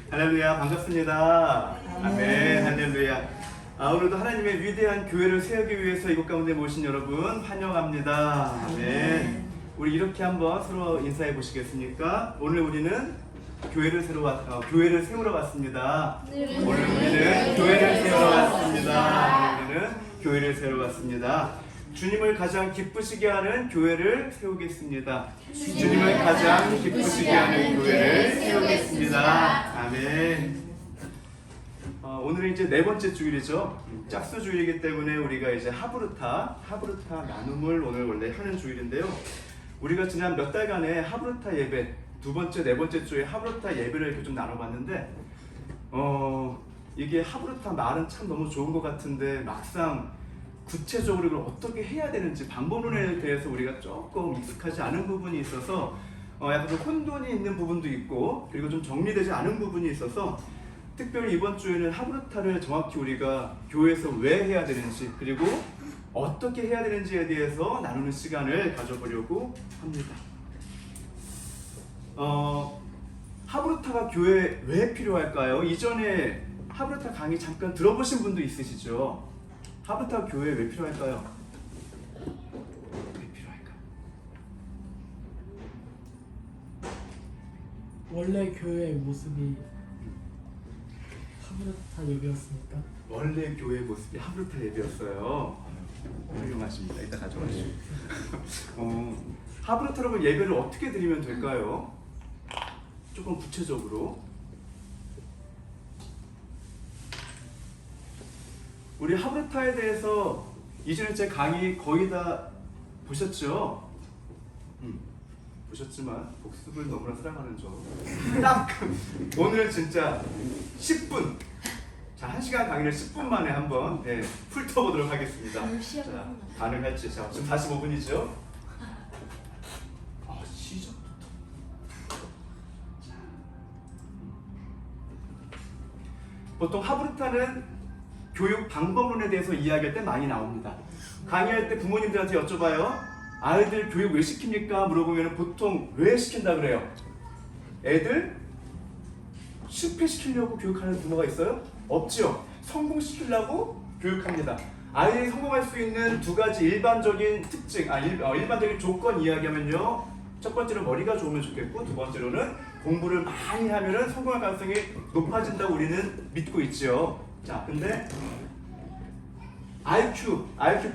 할렐루야, 반갑습니다. 아멘, 할렐루야. 오늘도 하나님의 위대한 교회를 세우기 위해서 이곳 가운데 모신 여러분 환영합니다. 아멘. 우리 이렇게 한번 서로 인사해 보시겠습니까? 오늘 우리는 교회를 세우러 왔습니다. 오늘 우리는 교회를 세우러 왔습니다. 오늘은 교회를 세우러 왔습니다. 주님을 가장 기쁘시게 하는 교회를 세우겠습니다. 주님을 가장 기쁘시게 하는 교회를 세우겠습니다. 아멘. 오늘은 이제 네 번째 주일이죠. 짝수 주일이기 때문에 우리가 이제 하브루타 나눔을 오늘 원래 하는 주일인데요. 우리가 지난 몇 달간의 하브루타 예배, 두 번째, 네 번째 주에 하브루타 예배를 이렇게 좀 나눠봤는데, 이게 하브루타 말은 참 너무 좋은 것 같은데 막상 구체적으로 이걸 어떻게 해야 되는지 방법론에 대해서 우리가 조금 익숙하지 않은 부분이 있어서 약간 좀 혼돈이 있는 부분도 있고, 그리고 좀 정리되지 않은 부분이 있어서 특별히 이번 주에는 하브루타를 정확히 우리가 교회에서 왜 해야 되는지, 그리고 어떻게 해야 되는지에 대해서 나누는 시간을 가져보려고 합니다. 하브루타가 교회에 왜 필요할까요? 이전에 하브루타 강의 잠깐 들어보신 분도 있으시죠? 하브루타 교회에 왜 필요할까요? 왜 필요할까? 원래 교회의 모습이 하브루타 예배였습니까? 원래 교회의 모습이 하브루타 예배였어요. 훌륭하십니다. 이따 가져가시죠. 하브루타로 예배를 어떻게 드리면 될까요? 조금 구체적으로 우리 하브루타에 대해서 이전에 제 강의 거의 다 보셨죠? 보셨지만 복습을 너무나 사랑하는 저 딱 오늘은 진짜 10분, 자 1시간 강의를 10분 만에 한번 훑어보도록 하겠습니다. 자, 가능할지. 자, 지금 45분이죠? 시작부터. 보통 하브루타는 교육 방법론에 대해서 이야기할 때 많이 나옵니다. 강의할 때 부모님들한테 여쭤봐요. 아이들 교육 왜 시킵니까? 물어보면 보통 왜 시킨다 그래요? 애들 실패시키려고 교육하는 부모가 있어요? 없죠. 성공시키려고 교육합니다. 아이들이 성공할 수 있는 두 가지 일반적인 특징, 일반적인 조건 이야기하면요. 첫 번째로 머리가 좋으면 좋겠고, 두 번째로는 공부를 많이 하면은 성공할 가능성이 높아진다고 우리는 믿고 있죠. 자, 근데 IQ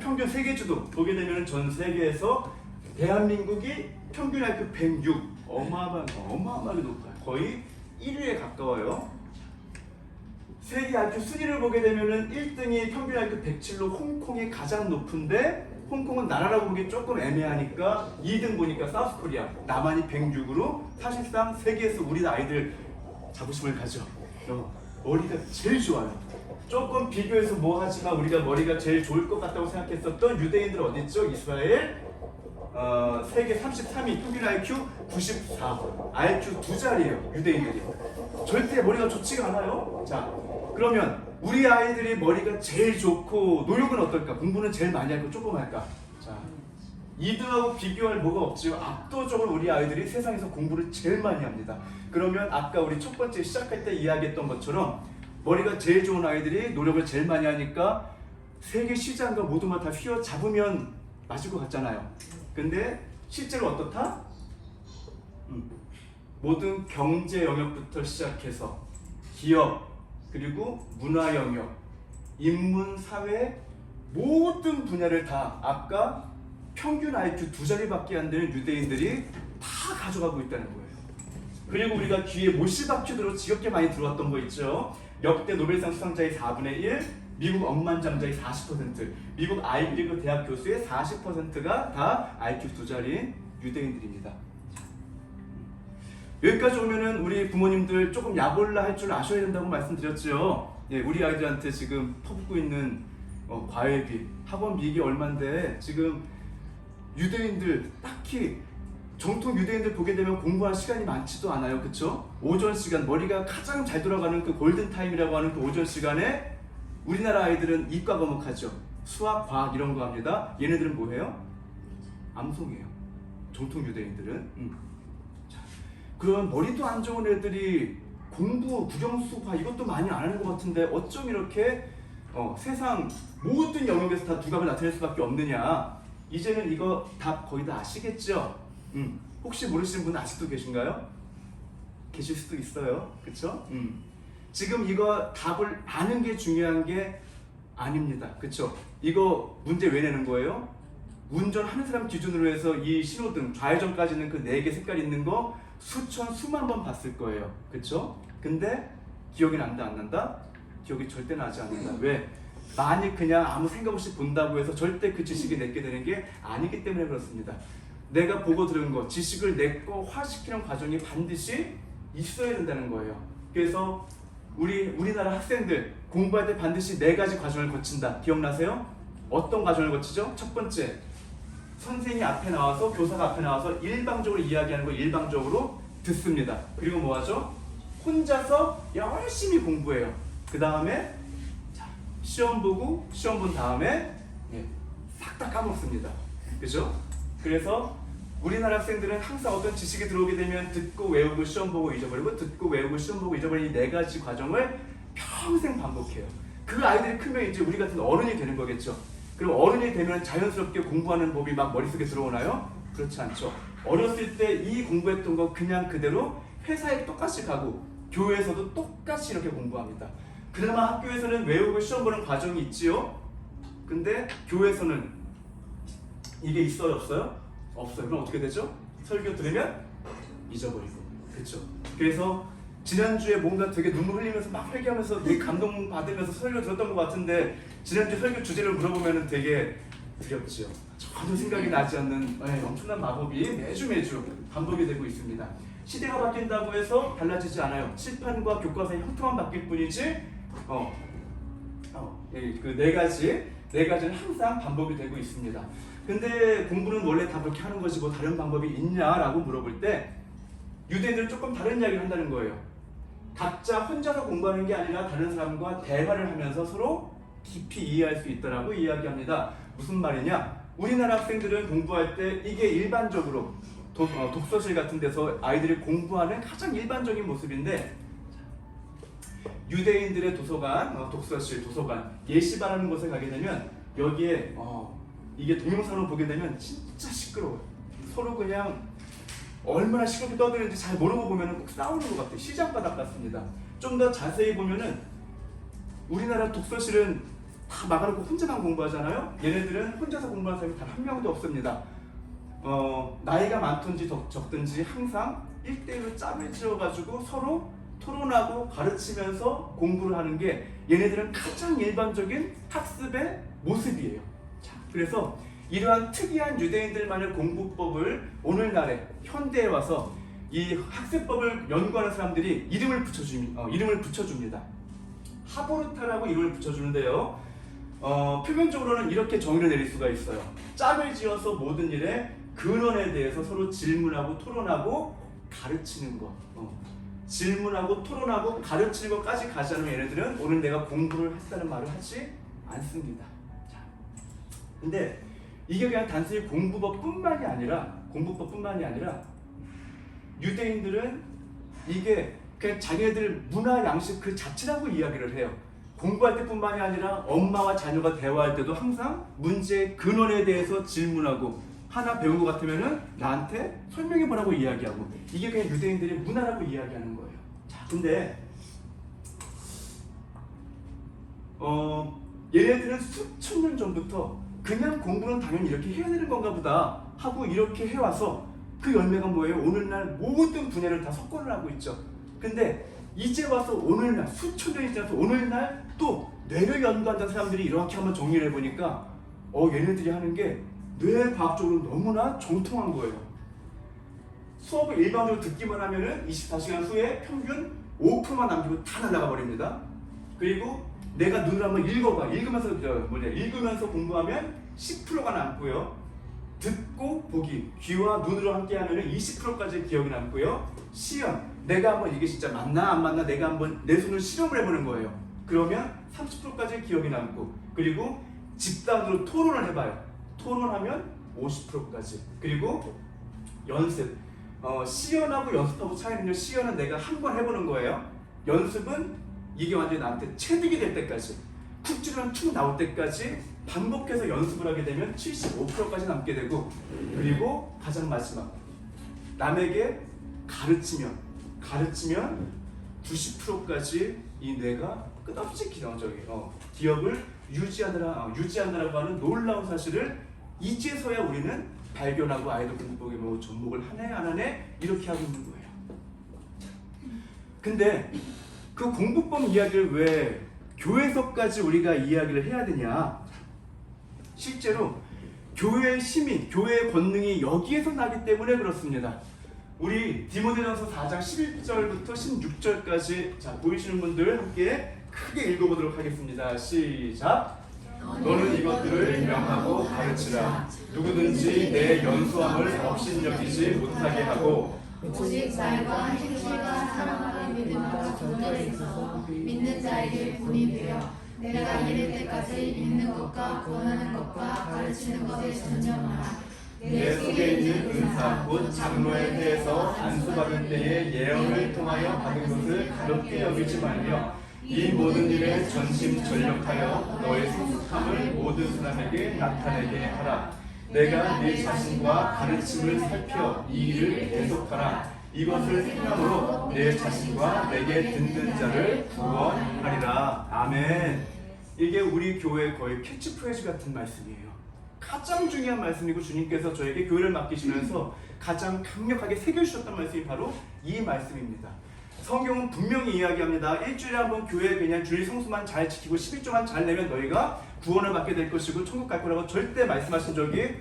평균 세계주도 보게 되면 전 세계에서 대한민국이 평균 IQ 106, 어마어마하게 높아요. 거의 1위에 가까워요. 세계 IQ 순위를 보게 되면은 1등이 평균 IQ 107로 홍콩이 가장 높은데, 홍콩은 나라라고 보기 조금 애매하니까 2등 보니까 사우스코리아, 남한이 106으로 사실상 세계에서 우리 아이들 자부심을 가져. 머리가 제일 좋아요. 조금 비교해서 뭐 하지만 우리가 머리가 제일 좋을 것 같다고 생각했었던 유대인들 어디 있죠? 이스라엘. 세계 33위, 평균 IQ 94, IQ 두 자리예요. 유대인들이 절대 머리가 좋지가 않아요. 자, 그러면 우리 아이들이 머리가 제일 좋고 노력은 어떨까? 공부는 제일 많이 할까? 조금 할까? 자, 2등하고 비교할 뭐가 없지요. 압도적으로 우리 아이들이 세상에서 공부를 제일 많이 합니다. 그러면 아까 우리 첫 번째 시작할 때 이야기했던 것처럼 머리가 제일 좋은 아이들이 노력을 제일 많이 하니까 세계 시장과 모두만 다 휘어잡으면 맞을 것 같잖아요. 근데 실제로 어떻다? 모든 경제 영역부터 시작해서 기업, 그리고 문화 영역, 인문, 사회 모든 분야를 다 아까 평균 IQ 두 자리밖에 안 되는 유대인들이 다 가져가고 있다는 거예요. 그리고 우리가 귀에 못실박히도록 지겹게 많이 들어왔던 거 있죠. 역대 노벨상 수상자의 4분의 1, 미국 억만장자의 40%, 미국 아이비리그 대학 교수의 40%가 다 IQ 두 자리인 유대인들입니다. 여기까지 오면은 우리 부모님들 조금 약올라 할 줄 아셔야 된다고 말씀드렸죠. 우리 아이들한테 지금 퍼붓고 있는 과외비, 학원비 이게 얼만데 지금 유대인들 딱히 정통 유대인들 보게 되면 공부할 시간이 많지도 않아요. 그쵸? 오전 시간, 머리가 가장 잘 돌아가는 그 골든타임이라고 하는 그 오전 시간에 우리나라 아이들은 이과 과목 하죠. 수학, 과학 이런 거 합니다. 얘네들은 뭐 해요? 암송해요. 정통 유대인들은. 자, 그런 머리도 안 좋은 애들이 공부, 국영수화 이것도 많이 안 하는 것 같은데 어쩜 이렇게 세상 모든 영역에서 다 두각을 나타낼 수밖에 없느냐. 이제는 이거 답 거의 다 아시겠죠? 혹시 모르시는 분 아직도 계신가요? 계실 수도 있어요. 그쵸? 지금 이거 답을 아는 게 중요한 게 아닙니다. 그쵸? 이거 문제 왜 내는 거예요? 운전하는 사람 기준으로 해서 이 신호등 좌회전까지는 그 4개 색깔 있는 거 수만 번 봤을 거예요. 그쵸? 근데 기억이 난다 안 난다? 기억이 절대 나지 않는다. 왜? 만약 그냥 아무 생각 없이 본다고 해서 절대 그 지식이 내게 되는 게 아니기 때문에 그렇습니다. 내가 보고 들은 거, 지식을 내꺼화시키는 과정이 반드시 있어야 된다는 거예요. 그래서 우리나라 학생들 공부할 때 반드시 4가지 과정을 거친다. 기억나세요? 어떤 과정을 거치죠? 첫 번째, 선생님이 앞에 나와서, 교사가 앞에 나와서 일방적으로 이야기하는 걸 일방적으로 듣습니다. 그리고 뭐 하죠? 혼자서 열심히 공부해요. 그 다음에 시험 보고, 시험 본 다음에 싹 다 까먹습니다. 그죠? 그래서 우리나라 학생들은 항상 어떤 지식이 들어오게 되면 듣고 외우고 시험 보고 잊어버리고, 듣고 외우고 시험 보고 잊어버리는 이 4가지 과정을 평생 반복해요. 그 아이들이 크면 이제 우리 같은 어른이 되는 거겠죠. 그럼 어른이 되면 자연스럽게 공부하는 법이 막 머릿속에 들어오나요? 그렇지 않죠. 어렸을 때 이 공부했던 거 그냥 그대로 회사에 똑같이 가고 교회에서도 똑같이 이렇게 공부합니다. 그나마 학교에서는 외우고 시험 보는 과정이 있지요. 근데 교회에서는 이게 있어요, 없어요? 없어요. 그럼 어떻게 되죠? 설교 들으면 잊어버리고. 그렇죠. 그래서 지난주에 뭔가 되게 눈물 흘리면서 막 회개하면서 되게 감동받으면서 설교 들었던 것 같은데 지난주 설교 주제를 물어보면 되게 두렵지요. 전혀 생각이 나지 않는 엄청난 마법이 매주 반복이 되고 있습니다. 시대가 바뀐다고 해서 달라지지 않아요. 칠판과 교과서의 형태만 바뀔 뿐이지 그 4가지는 항상 반복이 되고 있습니다. 근데 공부는 원래 다 그렇게 하는 것이고 다른 방법이 있냐라고 물어볼 때 유대인들은 조금 다른 이야기를 한다는 거예요. 각자 혼자서 공부하는 게 아니라 다른 사람과 대화를 하면서 서로 깊이 이해할 수 있다라고 이야기합니다. 무슨 말이냐? 우리나라 학생들은 공부할 때 이게 일반적으로 독서실 같은 데서 아이들이 공부하는 가장 일반적인 모습인데 유대인들의 도서관, 독서실, 도서관, 예시반하는 곳에 가게 되면 여기에 이게 동영상으로 보게 되면 진짜 시끄러워요. 서로 그냥 얼마나 시끄럽게 떠드는지 잘 모르고 보면 꼭 싸우는 것 같아요. 시장바닥 같습니다. 좀 더 자세히 보면은 우리나라 독서실은 다 막아놓고 혼자만 공부하잖아요. 얘네들은 혼자서 공부하는 사람이 단 한 명도 없습니다. 나이가 많든지 적든지 항상 1대1로 짬을 지어가지고 서로 토론하고 가르치면서 공부를 하는 게 얘네들은 가장 일반적인 학습의 모습이에요. 자, 그래서 이러한 특이한 유대인들만의 공부법을 오늘날에 현대에 와서 이 학습법을 연구하는 사람들이 이름을 붙여줍니다. 하보르타라고 이름을 붙여주는데요. 표면적으로는 이렇게 정의를 내릴 수가 있어요. 짝을 지어서 모든 일에 근원에 대해서 서로 질문하고 토론하고 가르치는 것. 질문하고 토론하고 가르치는 것까지 가지 않으면 얘네들은 오늘 내가 공부를 했다는 말을 하지 않습니다. 자, 근데 이게 그냥 단순히 공부법뿐만이 아니라 유대인들은 이게 그냥 자기네들 문화 양식 그 자체라고 이야기를 해요. 공부할 때뿐만이 아니라 엄마와 자녀가 대화할 때도 항상 문제의 근원에 대해서 질문하고 하나 배운 것 같으면은 나한테 설명해 보라고 이야기하고 이게 그냥 유대인들의 문화라고 이야기하는 거예요. 자, 근데 얘네들은 수천 년 전부터 그냥 공부는 당연히 이렇게 해야 되는 건가 보다 하고 이렇게 해와서 그 열매가 뭐예요? 오늘날 모든 분야를 다 석권을 하고 있죠. 근데 이제 와서 오늘날 수천 년이 지나서 오늘날 또 뇌를 연구한다는 사람들이 이렇게 한번 정리를 해보니까 얘네들이 하는 게 뇌과학적으로 너무나 정통한 거예요. 수업을 일반적으로 듣기만 하면은 24시간 후에 평균 5%만 남기고 다 날아가 버립니다. 그리고 내가 눈을 한번 읽으면서 공부하면 10%가 남고요. 듣고 보기, 귀와 눈으로 함께 하면 20%까지 기억이 남고요. 시험, 내가 한번 이게 진짜 맞나 안 맞나 내가 한번 내 손을 실험을 해보는 거예요. 그러면 30%까지 기억이 남고, 그리고 집단으로 토론을 해봐요. 토론하면 50%까지. 그리고 연습, 시연하고 연습하고 차이는요. 시연은 내가 한 번 해보는 거예요. 연습은 이게 완전히 나한테 체득이 될 때까지, 쿡 찌르면 툭 나올 때까지 반복해서 연습을 하게 되면 75%까지 남게 되고, 그리고 가장 마지막, 남에게 가르치면 90%까지 이 뇌가 끝없이 기억을 유지하느라고 하는 놀라운 사실을 이제서야 우리는 발견하고 아이들 공부법에 뭐 접목을 하네 안 하네 이렇게 하고 있는 거예요. 근데 그 공부법 이야기를 왜 교회에서까지 우리가 이야기를 해야 되냐? 실제로 교회의 힘이, 교회의 권능이 여기에서 나기 때문에 그렇습니다. 우리 디모데전서 4장 11절부터 16절까지 자 보이시는 분들 함께 크게 읽어보도록 하겠습니다. 시작. 너는 이것들을 명하고 가르치라. 누구든지 내 연수함을 업신여기지 못하게 하고 오직 말과 행실과 사랑과 믿음과 전도에 있어서 믿는 자에게 본이 되어 내가 이를 때까지 믿는 것과 권하는 것과 가르치는 것에 전념하라. 내 속에 있는 은사 곧 장로의 때에서 안수받은 때의 예언을 통하여 받은 것을 가볍게 여기지 말며 이 모든 일에 전심전력하여 너의 성숙함을 모든 사람에게 나타내게 하라. 내가 네 자신과 가르침을 살펴 이 일을 계속하라. 이것을 생각으로 내 자신과 내게 듣는 자를 구원하리라. 아멘. 이게 우리 교회의 거의 캐치프레이즈 같은 말씀이에요. 가장 중요한 말씀이고 주님께서 저에게 교회를 맡기시면서 가장 강력하게 새겨주셨던 말씀이 바로 이 말씀입니다. 성경은 분명히 이야기합니다. 일주일에 한 번 교회에 그냥 주일 성수만 잘 지키고 11조만 잘 내면 너희가 구원을 받게 될 것이고 천국 갈 거라고 절대 말씀하신 적이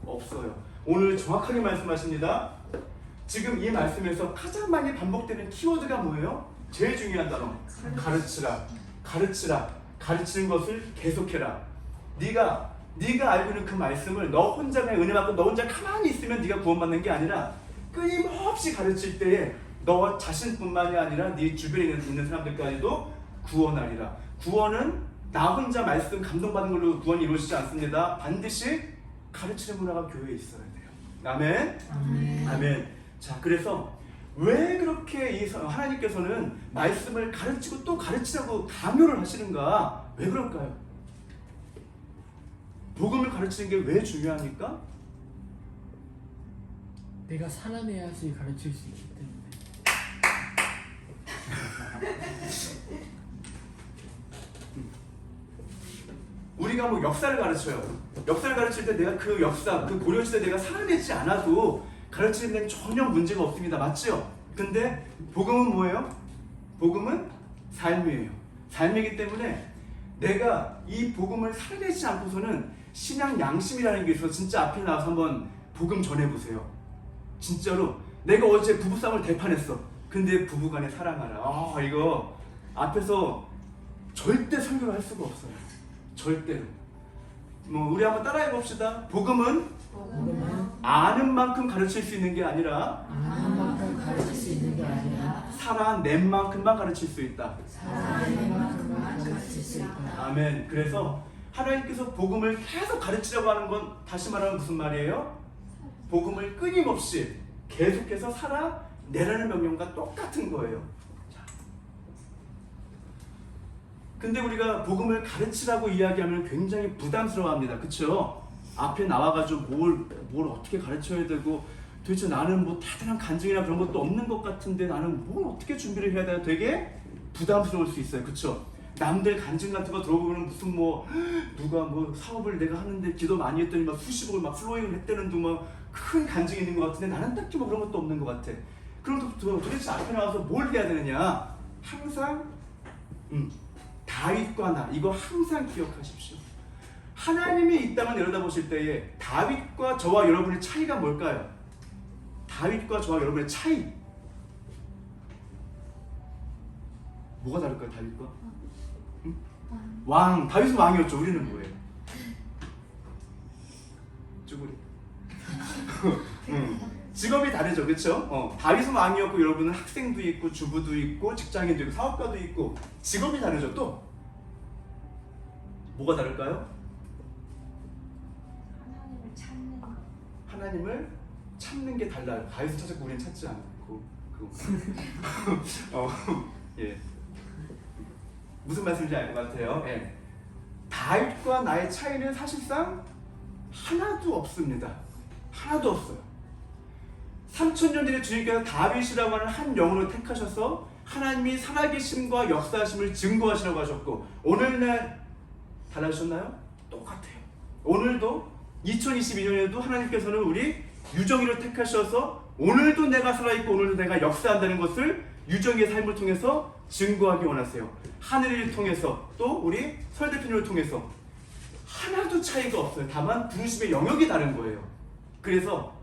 없어요. 오늘 정확하게 말씀하십니다. 지금 이 말씀에서 가장 많이 반복되는 키워드가 뭐예요? 제일 중요한 단어. 가르치라. 가르치라. 가르치는 것을 계속해라. 네가 알고 있는 그 말씀을 너 혼자 그냥 은혜 받고 너 혼자 가만히 있으면 네가 구원받는 게 아니라 끊임없이 가르칠 때에 너 자신뿐만이 아니라 네 주변에 있는 사람들까지도 구원하리라. 구원은 나 혼자 말씀 감동받는 걸로 구원이 이루어지지 않습니다. 반드시 가르치는 문화가 교회에 있어야 돼요. 아멘. 아멘. 자, 그래서 왜 그렇게 하나님께서는 말씀을 가르치고 또 가르치라고 강요를 하시는가? 왜 그럴까요? 복음을 가르치는 게 왜 중요합니까? 내가 살아내야지 가르칠 수 있기 때문에. 우리가 뭐 역사를 가르쳐요. 역사를 가르칠 때 내가 그 역사, 그 고려시대 내가 살아내지 않아도 가르치는 데는 전혀 문제가 없습니다. 맞죠? 근데 복음은 뭐예요? 복음은 삶이에요. 삶이기 때문에 내가 이 복음을 살아내지 않고서는 신앙 양심이라는 게 있어서 진짜 앞에 나와서 한번 복음 전해보세요. 진짜로 내가 어제 부부싸움을 대판했어. 근데 부부간에 사랑하라. 이거 앞에서 절대 설교를 할 수가 없어요. 절대로. 뭐 우리 한번 따라해 봅시다. 복음은 아는 만큼 가르칠 수 있는 게 아니라 아는 만큼 가르칠 수 있는 게 아니라 살아낸 만큼만 가르칠 수 있다. 살아낸 만큼만 가르칠 수 있다. 아멘. 그래서 하나님께서 복음을 계속 가르치려고 하는 건 다시 말하면 무슨 말이에요? 복음을 끊임없이 계속해서 살아내라는 명령과 똑같은 거예요. 근데 우리가 복음을 가르치라고 이야기하면 굉장히 부담스러워합니다. 그쵸? 앞에 나와가지고 뭘 어떻게 가르쳐야 되고 도대체 나는 뭐 대단한 간증이나 그런 것도 없는 것 같은데 나는 뭘 어떻게 준비를 해야 되나 되게 부담스러울 수 있어요. 그쵸? 남들 간증 같은 거 들어보면 무슨 뭐 누가 뭐 사업을 내가 하는데 기도 많이 했더니 막 수십억을 막 플로잉을 했다는 둥 막 큰 간증이 있는 것 같은데 나는 딱히 뭐 그런 것도 없는 것 같아. 그럼 도대체 앞에 나와서 뭘 해야 되느냐? 항상 다윗과 나 이거 항상 기억하십시오. 하나님이 이 땅을 내려다보실 때에 다윗과 저와 여러분의 차이가 뭘까요? 다윗과 저와 여러분의 차이 뭐가 다를까요? 다윗과? 왕. 다윗은 왕이었죠. 우리는 뭐예요? 쭈구리. 직업이 다르죠. 그렇죠? 다윗은 왕이었고 여러분은 학생도 있고 주부도 있고 직장인도 있고 사업가도 있고 직업이 다르죠. 또 뭐가 다를까요? 하나님을 찾는 게 달라요. 다윗은 찾았고 우리는 찾지 않고 예. 무슨 말씀인지 알 것 같아요. 예. 다윗과 나의 차이는 사실상 하나도 없습니다. 하나도 없어요. 3000년 전에 주님께서 다윗이라고 하는 한 영으로 택하셔서 하나님이 살아계심과 역사하심을 증거하시라고 하셨고, 오늘날 달라지셨나요? 똑같아요. 오늘도 2022년에도 하나님께서는 우리 유정이를 택하셔서 오늘도 내가 살아있고 오늘도 내가 역사한다는 것을 유정이의 삶을 통해서 증거하기 원하세요. 하늘을 통해서 또 우리 설 대표님을 통해서 하나도 차이가 없어요. 다만 부르심의 영역이 다른 거예요. 그래서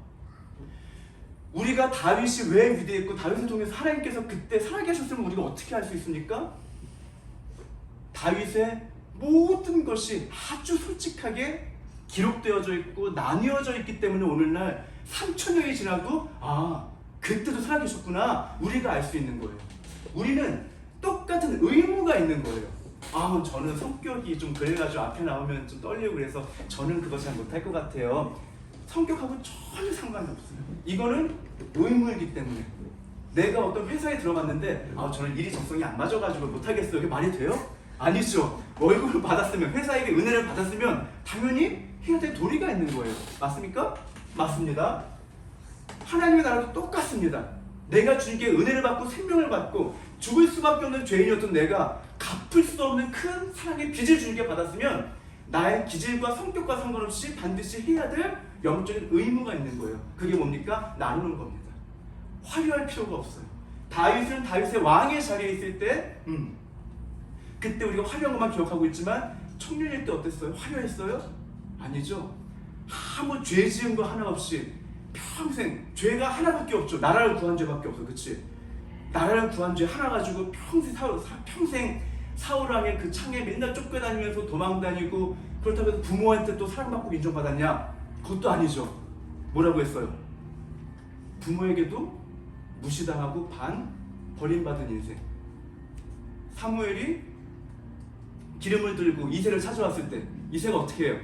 우리가 다윗이 왜 위대했고 다윗을 통해서 하나님께서 그때 살아계셨으면 우리가 어떻게 할 수 있습니까? 다윗의 모든 것이 아주 솔직하게 기록되어져 있고 나뉘어져 있기 때문에 오늘날 3000년이 지나도 그때도 살아계셨구나 우리가 알 수 있는 거예요. 우리는 똑같은 의무가 있는 거예요. 저는 성격이 좀 그래가지고 앞에 나오면 좀 떨리고 그래서 저는 그거 잘 못할 것 같아요. 성격하고 전혀 상관이 없어요. 이거는 의무이기 때문에 내가 어떤 회사에 들어갔는데 저는 일이 적성이 안 맞아가지고 못하겠어요. 이게 말이 돼요? 아니죠. 월급을 받았으면 회사에게 은혜를 받았으면 당연히 해야 될 도리가 있는 거예요. 맞습니까? 맞습니다. 하나님의 나라도 똑같습니다. 내가 주님께 은혜를 받고 생명을 받고 죽을 수밖에 없는 죄인이었던 내가 갚을 수 없는 큰 사랑의 빚을 주님께 받았으면 나의 기질과 성격과 상관없이 반드시 해야 될 영적인 의무가 있는 거예요. 그게 뭡니까? 나누는 겁니다. 화려할 필요가 없어요. 다윗은 다윗의 왕의 자리에 있을 때 그때 우리가 화려한 것만 기억하고 있지만 청년일 때 어땠어요? 화려했어요? 아니죠. 아무 죄 지은 거 하나 없이 평생 죄가 하나밖에 없죠. 나라를 구한 죄밖에 없어. 그치? 나라를 구한 죄 하나 가지고 평생 사울왕의 그 창에 맨날 쫓겨다니면서 도망다니고 그렇다고 해서 부모한테 또 사랑받고 인정받았냐? 그것도 아니죠. 뭐라고 했어요? 부모에게도 무시당하고 버림받은 인생. 사무엘이 기름을 들고 이새를 찾아왔을 때 이새가 어떻게 해요?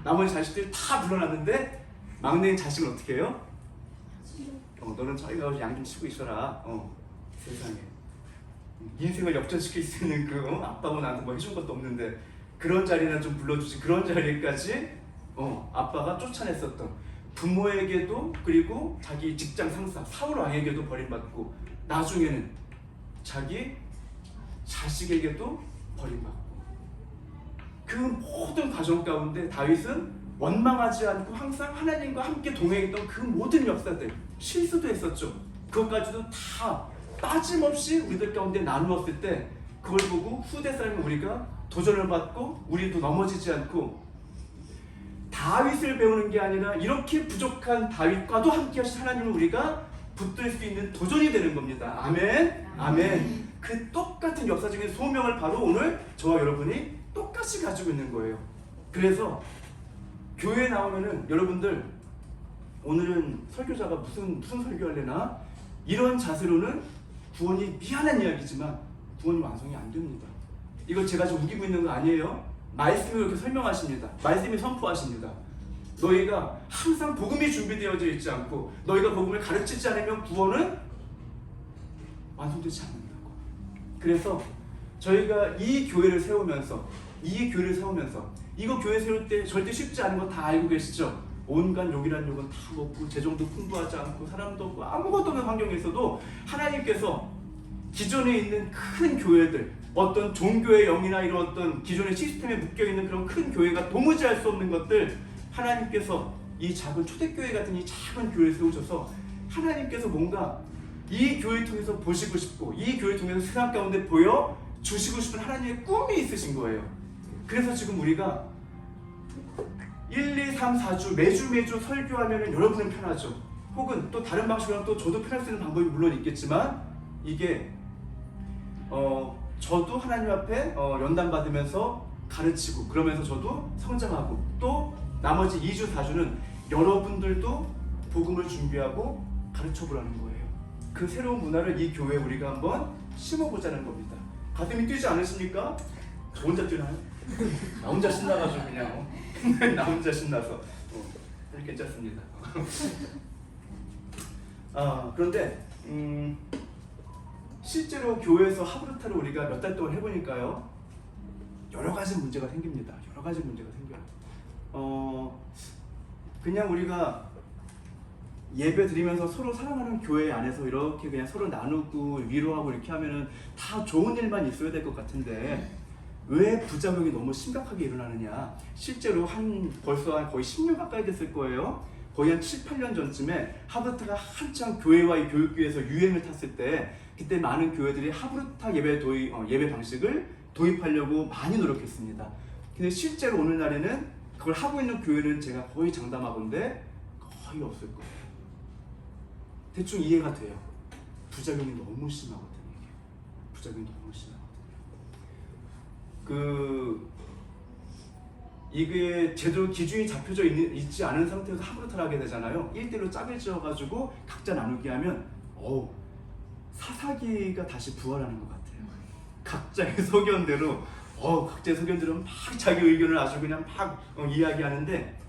나머지 자식들 다 불러놨는데 막내인 자식은 어떻게 해요? 너는 저기 가서 양 좀 치고 있어라. 세상에 인생을 역전시킬 수 있는 그 아빠가 나한테 뭐 해준 것도 없는데 그런 자리나 좀 불러주지. 그런 자리까지 아빠가 쫓아냈었던 부모에게도 그리고 자기 직장 상사 사울 왕에게도 버림받고 나중에는 자기 자식에게도 버림받고 그 모든 과정 가운데 다윗은 원망하지 않고 항상 하나님과 함께 동행했던 그 모든 역사들 실수도 했었죠. 그것까지도 다 빠짐없이 우리들 가운데 나누었을 때 그걸 보고 후대 사람이 우리가 도전을 받고 우리도 넘어지지 않고 다윗을 배우는 게 아니라 이렇게 부족한 다윗과도 함께 하신 하나님을 우리가 붙들 수 있는 도전이 되는 겁니다. 아멘. 아멘. 그 똑같은 역사적인 소명을 바로 오늘 저와 여러분이 똑같이 가지고 있는 거예요. 그래서 교회에 나오면은 여러분들 오늘은 설교자가 무슨 설교하려나 이런 자세로는 구원이 미안한 이야기지만 구원이 완성이 안 됩니다. 이거 제가 지금 우기고 있는 거 아니에요. 말씀이 그렇게 설명하십니다. 말씀이 선포하십니다. 너희가 항상 복음이 준비되어져 있지 않고 너희가 복음을 가르치지 않으면 구원은 완성되지 않는다고. 그래서 저희가 이 교회를 세우면서 이거 교회 세울 때 절대 쉽지 않은 거 다 알고 계시죠? 온갖 욕이란 욕은 다 먹고 재정도 풍부하지 않고 사람도 없고 아무것도 없는 환경에 있어도 하나님께서 기존에 있는 큰 교회들 어떤 종교의 영이나 이런 어떤 기존의 시스템에 묶여있는 그런 큰 교회가 도무지 할 수 없는 것들 하나님께서 이 작은 초대교회 같은 이 작은 교회를 세우셔서 하나님께서 뭔가 이 교회를 통해서 보시고 싶고 이 교회를 통해서 세상 가운데 보여주시고 싶은 하나님의 꿈이 있으신 거예요. 그래서 지금 우리가 1, 2, 3, 4주 매주 설교하면 여러분은 편하죠. 혹은 또 다른 방식으로 또 저도 편할 수 있는 방법이 물론 있겠지만 이게 저도 하나님 앞에 연단 받으면서 가르치고 그러면서 저도 성장하고 또 나머지 2주, 4주는 여러분들도 복음을 준비하고 가르쳐보라는 거예요. 그 새로운 문화를 이 교회에 우리가 한번 심어보자는 겁니다. 가슴이 뛰지 않으십니까? 저 혼자 뛰나요? 나 혼자 신나가지고 그냥 나 혼자 신나서 괜찮습니다. 그런데 실제로 교회에서 하브르타를 우리가 몇 달 동안 해보니까요, 여러 가지 문제가 생깁니다. 여러 가지 문제가 생겨요. 그냥 우리가 예배 드리면서 서로 사랑하는 교회 안에서 이렇게 그냥 서로 나누고 위로하고 이렇게 하면은 다 좋은 일만 있어야 될 것 같은데 왜 부작용이 너무 심각하게 일어나느냐. 실제로 벌써 한 거의 10년 가까이 됐을 거예요. 거의 한 7, 8년 전쯤에 하브르타가 한창 교회와의 교육교회에서 유행을 탔을 때, 그때 많은 교회들이 하브르타 예배 방식을 도입하려고 많이 노력했습니다. 근데 실제로 오늘날에는 그걸 하고 있는 교회는 제가 거의 장담하건대 거의 없을 거예요. 대충 이해가 돼요. 부작용이 너무 심하거든요. 부작용이 너무 심하거든요. 이게 제대로 기준이 잡혀져 있지 않은 상태에서 하브르타를 하게 되잖아요. 1대1로 짝을 지어가지고 각자 나누게 하면 사사기가 다시 부활하는 것 같아요. 각자의 소견대로 각자의 소견대로 막 자기 의견을 아주 그냥 막 이야기하는데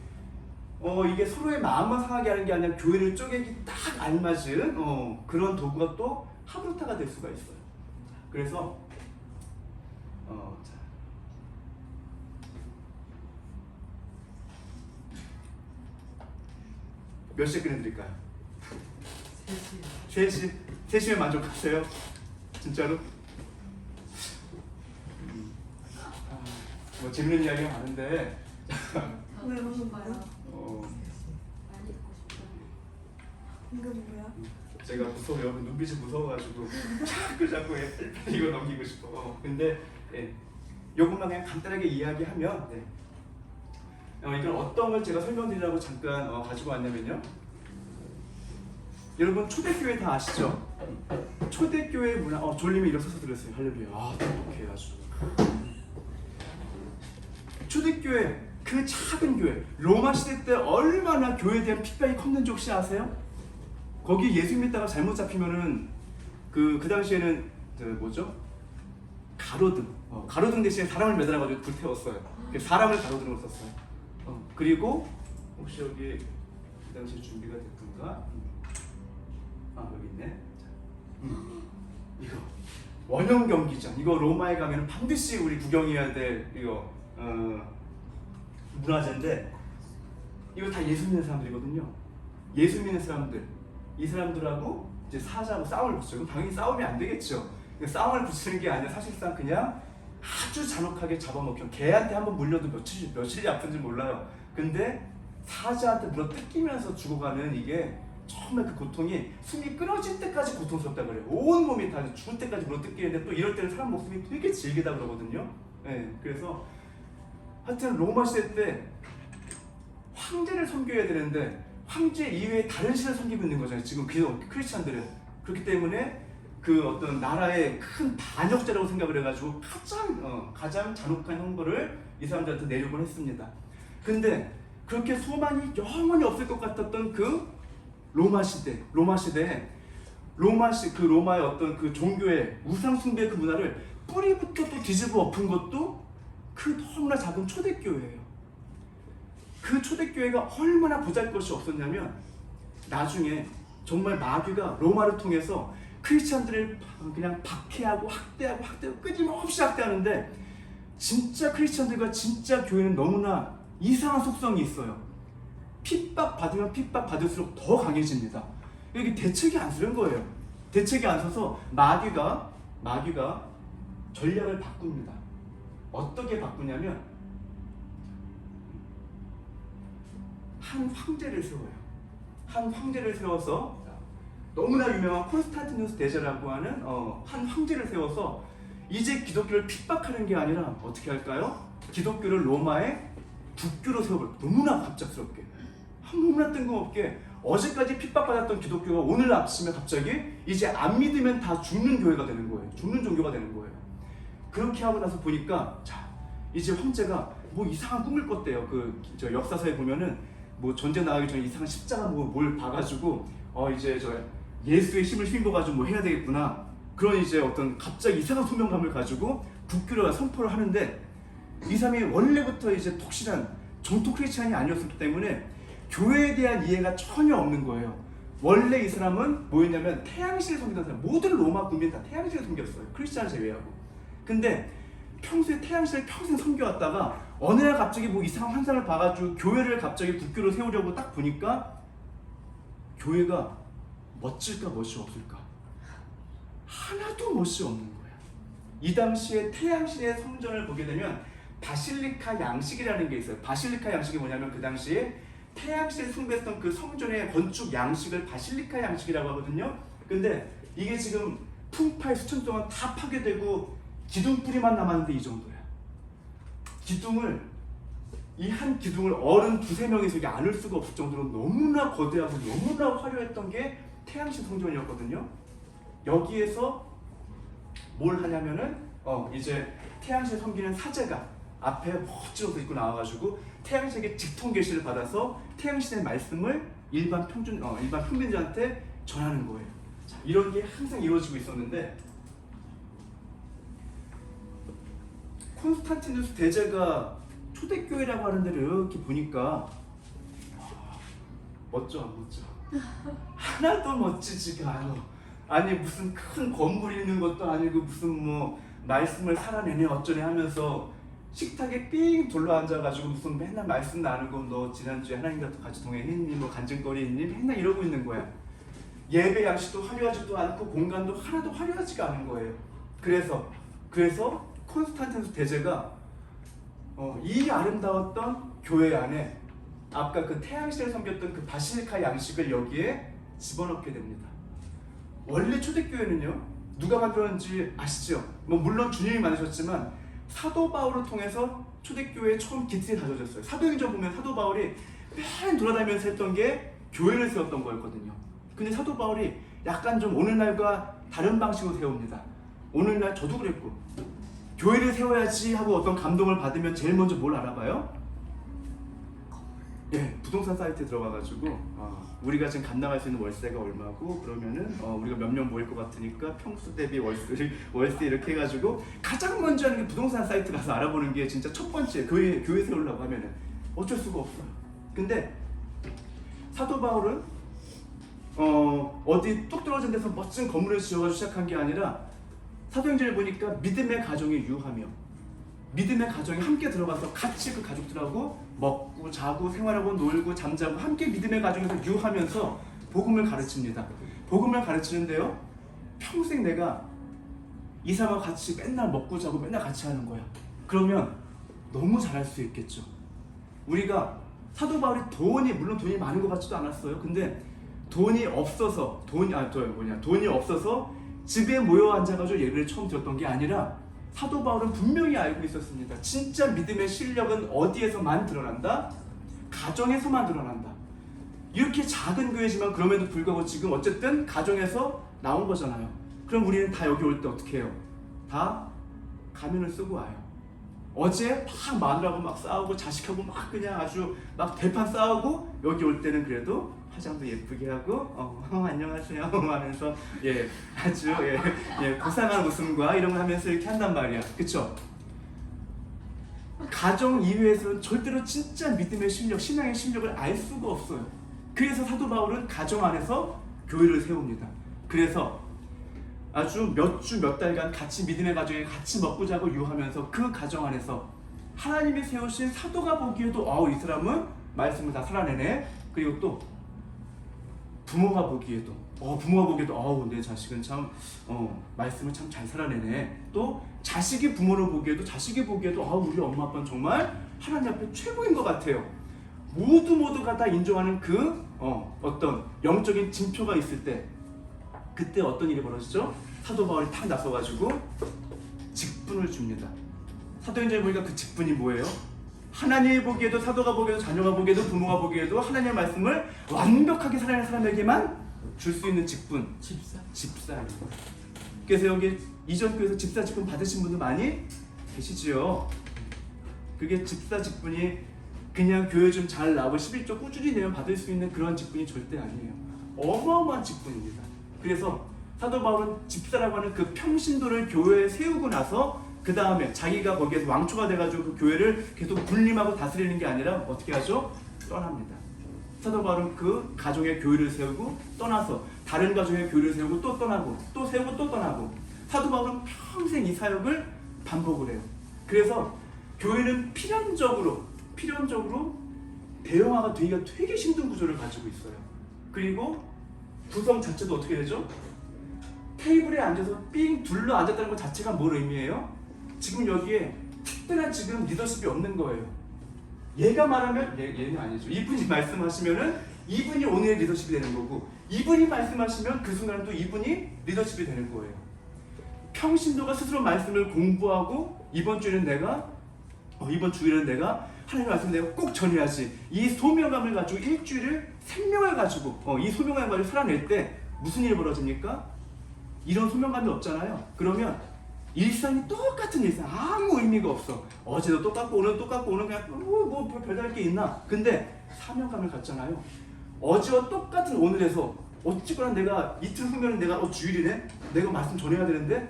이게 서로의 마음만 상하게 하는 게 아니라 교회를 쪼개기 딱 알맞은 그런 도구가 또 하브르타가 될 수가 있어요. 그래서 몇 시에 끊어드릴까요? 3시? 3시면 만족하세요? 진짜로? 뭐 재밌는 이야기가 많은데 왜 무슨 말이야? 이거 뭐야? 제가 무서워요. 눈빛이 무서워가지고 자꾸 이거 넘기고 싶어. 근데 요것만 그냥 간단하게 이야기하면 이건 어떤 걸 제가 설명드리려고 잠깐 가지고 왔냐면요. 여러분 초대교회 다 아시죠? 초대교회 문화. 졸림이 일어서서 들었어요. 할렐루야. 똑똑해 아주. 초대교회, 그 작은 교회, 로마 시대 때 얼마나 교회에 대한 핍박이 컸는지 혹시 아세요? 거기 예수 믿다가 잘못 잡히면은 그 당시에는 가로등 대신에 사람을 매달아가지고 불태웠어요. 사람을 가로등으로 썼어요. 그리고 혹시 여기 그 당시에 준비가 됐던가? 여기 있네. 이거 원형 경기장. 이거 로마에 가면 반드시 우리 구경해야 될 이거 문화재인데, 이거 다 예수 믿는 사람들이거든요. 예수 믿는 사람들, 이 사람들하고 이제 사자하고 싸움을 붙여요. 그럼 당연히 싸우면 안 되겠죠. 싸움을 붙이는 게 아니라 사실상 그냥 아주 잔혹하게 잡아먹혀. 개한테 한번 물려도 며칠이 아픈지 몰라요. 근데 사자한테 물어 뜯기면서 죽어가는 이게 정말 그 고통이 숨이 끊어질 때까지 고통스럽다 그래요. 온 몸이 다 죽을 때까지 물어 뜯기는데 또 이럴 때는 사람 목숨이 되게 질기다 그러거든요. 그래서 하여튼 로마 시대 때 황제를 섬겨야 되는데 황제 이외에 다른 신을 섬기고 있는 거잖아요. 지금 크리스찬들은. 그렇기 때문에 그 어떤 나라의 큰 반역자라고 생각을 해가지고 가장 잔혹한 형벌을 이 사람들한테 내려고 했습니다. 근데 그렇게 소망이 영원히 없을 것 같았던 그 로마의 어떤 그 종교의 우상 숭배 그 문화를 뿌리부터 또 뒤집어 엎은 것도 그 너무나 작은 초대교회예요. 그 초대교회가 얼마나 보잘것이 없었냐면 나중에 정말 마귀가 로마를 통해서 크리스찬들을 그냥 박해하고 학대하고 끊임없이 학대하는데, 진짜 크리스찬들과 진짜 교회는 너무나 이상한 속성이 있어요. 핍박받으면 핍박받을수록 더 강해집니다. 이게 대책이 안 서는 거예요. 대책이 안 서서 마귀가 전략을 바꿉니다. 어떻게 바꾸냐면 한 황제를 세워요. 한 황제를 세워서 너무나 유명한 콘스탄티누스 대제라고 하는 한 황제를 세워서 이제 기독교를 핍박하는 게 아니라 어떻게 할까요? 기독교를 로마의 국교로 세워버려요. 너무나 갑작스럽게, 너무나 뜬금없게 어제까지 핍박받았던 기독교가 오늘 아침에 갑자기 이제 안 믿으면 다 죽는 교회가 되는 거예요. 죽는 종교가 되는 거예요. 그렇게 하고 나서 보니까 이제 황제가 뭐 이상한 꿈을 꿨대요. 저 역사서에 보면은 뭐 전쟁 나가기 전에 이상한 십자가 뭘 봐가지고 이제 예수의 힘을 힘입어가지고 뭐 해야 되겠구나. 그런 이제 어떤 갑자기 이상한 소명감을 가지고 국교를 선포를 하는데, 이 사람이 원래부터 이제 독실한 정통 크리스찬이 아니었기 때문에 교회에 대한 이해가 전혀 없는 거예요. 원래 이 사람은 뭐였냐면 태양신을 섬기던 사람, 모든 로마 국민 다 태양신을 섬겼어요. 크리스찬 제외하고. 근데 평소에 태양신을 평생 섬겨왔다가 어느 날 갑자기 뭐 이상한 환상을 봐가지고 교회를 갑자기 국교로 세우려고 딱 보니까 교회가 멋질까 멋이 없을까? 하나도 멋이 없는 거야. 이 당시에 태양신의 성전을 보게 되면 바실리카 양식이라는 게 있어요. 바실리카 양식이 뭐냐면 그 당시에 태양신을 숭배했던 그 성전의 건축 양식을 바실리카 양식이라고 하거든요. 근데 이게 지금 풍파의 수천 동안 다 파괴되고 기둥뿌리만 남았는데 이 정도야. 기둥을, 이 한 기둥을 어른 두세 명이서 이게 안을 수가 없을 정도로 너무나 거대하고 너무나 화려했던 게 태양신 성전이었거든요. 여기에서 뭘 하냐면은 이제 태양신 섬기는 사제가 앞에 멋지게 입고 나와가지고 태양신에게 직통 계시를 받아서 태양신의 말씀을 일반 평민들한테 전하는 거예요. 자, 이런 게 항상 이루어지고 있었는데 콘스탄티누스 대제가 초대교회라고 하는 데를 이렇게 보니까 멋져 안 멋져? 하나도 멋지지가 않아. 아니 무슨 큰 건물이 있는 것도 아니고 무슨 뭐 말씀을 살아내네 어쩌네 하면서 식탁에 삥 둘러앉아가지고 무슨 맨날 말씀 나누고 너 지난주에 하나님과 같이 동행했니? 뭐 간증거리 있니? 맨날 이러고 있는 거야. 예배 양식도 화려하지도 않고 공간도 하나도 화려하지가 않은 거예요. 그래서 콘스탄티누스 대제가 이 아름다웠던 교회 안에 아까 그 태양신을 섬겼던 그 바실리카 양식을 여기에 집어넣게 됩니다. 원래 초대교회는요 누가 만들었는지 아시죠? 뭐 물론 주님이 만드셨지만 사도 바울을 통해서 초대교회에 처음 기틀이 다져졌어요. 사도행전 보면 사도 바울이 맨 돌아다니면서 했던 게 교회를 세웠던 거였거든요. 근데 사도 바울이 약간 좀 오늘날과 다른 방식으로 세웁니다. 오늘날 저도 그랬고 교회를 세워야지 하고 어떤 감동을 받으면 제일 먼저 뭘 알아봐요? 예, 부동산 사이트에 들어가가지고 우리가 지금 감당할 수 있는 월세가 얼마고 그러면은 우리가 몇 명 모일 것 같으니까 평수 대비 월세 이렇게 해가지고 가장 먼저 하는 게 부동산 사이트 가서 알아보는 게 진짜 첫 번째 교회 세우려고 하면은 어쩔 수가 없어요. 근데 사도 바울은 어디 뚝 떨어진 데서 멋진 건물을 지어가지고 시작한 게 아니라 사도행전을 보니까 믿음의 가정이 유하며 믿음의 가정이 함께 들어가서 같이 그 가족들하고 먹고 자고 생활하고 놀고 잠자고 함께 믿음의 가정에서 유하면서 복음을 가르칩니다. 복음을 가르치는데요 평생 내가 이 사람과 같이 맨날 먹고 자고 맨날 같이 하는 거야. 그러면 너무 잘할 수 있겠죠. 우리가 사도 바울이 물론 돈이 많은 것 같지도 않았어요. 근데 돈이 없어서 집에 모여 앉아가지고 예배를 처음 들었던 게 아니라 사도 바울은 분명히 알고 있었습니다. 진짜 믿음의 실력은 어디에서만 드러난다? 가정에서만 드러난다. 이렇게 작은 교회지만 그럼에도 불구하고 지금 어쨌든 가정에서 나온 거잖아요. 그럼 우리는 다 여기 올 때 어떻게 해요? 다 가면을 쓰고 와요. 어제 막 마누라하고 막 싸우고 자식하고 막 그냥 아주 막 대판 싸우고 여기 올 때는 그래도 화장도 예쁘게 하고 안녕하세요 하면서 아주 고상한 웃음과 이런 거 하면서 이렇게 한단 말이야. 그쵸? 가정 이외에서는 절대로 진짜 믿음의 실력, 신앙의 실력을 알 수가 없어요. 그래서 사도 바울은 가정 안에서 교회를 세웁니다. 그래서 아주 몇 주 몇 달간 같이 믿음의 가정에 같이 먹고 자고 유하면서 그 가정 안에서 하나님이 세우신 사도가 보기에도 이 사람은 말씀을 다 살아내네. 그리고 또 부모가 보기에도 내 자식은 참 말씀을 참 잘 살아내네. 또 자식이 부모를 보기에도 우리 엄마 아빠는 정말 하나님 앞에 최고인 것 같아요. 모두가 다 인정하는 그 어떤 영적인 징표가 있을 때 그때 어떤 일이 벌어지죠? 사도 바울이 탁 나서가지고 직분을 줍니다. 사도행전에 보니까 그 직분이 뭐예요? 하나님이 보기에도, 사도가 보기에도, 자녀가 보기에도, 부모가 보기에도 하나님의 말씀을 완벽하게 살아내는 사람에게만 줄 수 있는 직분, 집사입니다. 그래서 여기 이전 교회에서 집사 직분 받으신 분들 많이 계시지요. 그게 집사 직분이 그냥 교회 좀 잘 나오고 11조 꾸준히 내면 받을 수 있는 그런 직분이 절대 아니에요. 어마어마한 직분입니다. 그래서 사도 바울은 집사라고 하는 그 평신도를 교회에 세우고 나서 그 다음에 자기가 거기에서 왕초가 돼가지고 그 교회를 계속 군림하고 다스리는 게 아니라 어떻게 하죠? 떠납니다. 사도 바울은 그 가정의 교회를 세우고 떠나서 다른 가정의 교회를 세우고 또 떠나고 또 세우고 또 떠나고 사도 바울은 평생 이 사역을 반복을 해요. 그래서 교회는 필연적으로 대형화가 되기가 되게 힘든 구조를 가지고 있어요. 그리고 구성 자체도 어떻게 되죠? 테이블에 앉아서 삥 둘러 앉았다는 것 자체가 뭘 의미해요? 지금 여기에 특별한 지금 리더십이 없는 거예요. 얘가 말하면 얘는 아니죠. 이분이 말씀하시면은 이분이 오늘의 리더십이 되는 거고, 이분이 말씀하시면 그 순간 또 이분이 리더십이 되는 거예요. 평신도가 스스로 말씀을 공부하고 이번 주에는 내가 하나님의 말씀을 내가 꼭 전해야지. 이 소명감을 가지고 일주일을 생명을 가지고 이 소명감을 가지고 살아낼 때 무슨 일이 벌어집니까? 이런 소명감이 없잖아요. 그러면 일상이 똑같은 일상, 아무 의미가 없어. 어제도 똑같고 오늘 똑같고 오늘 그냥 뭐 별다를 게 있나? 근데 사명감을 갖잖아요. 어제와 똑같은 오늘에서 어찌거나 내가 이틀 후면 내가 주일이네? 내가 말씀 전해야 되는데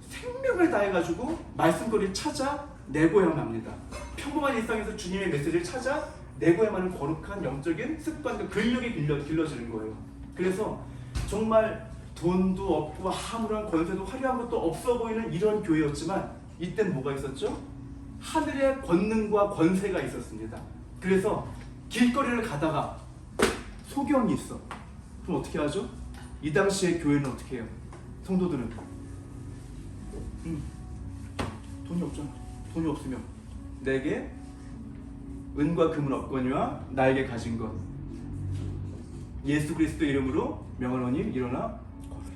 생명을 다해가지고 말씀거리를 찾아 내고야만 합니다. 평범한 일상에서 주님의 메시지를 찾아 내고야만 하는 거룩한 영적인 습관과 근력이 길러지는 거예요. 그래서 정말 돈도 없고 아무런 권세도 화려한 것도 없어 보이는 이런 교회였지만 이때는 뭐가 있었죠? 하늘의 권능과 권세가 있었습니다. 그래서 길거리를 가다가 소경이 있어. 그럼 어떻게 하죠? 이 당시의 교회는 어떻게 해요? 성도들은 돈이 없잖아. 돈이 없으면 내게 은과 금은 없거니와 나에게 가진 것 예수 그리스도 이름으로 명하노니 일어나 걸으라.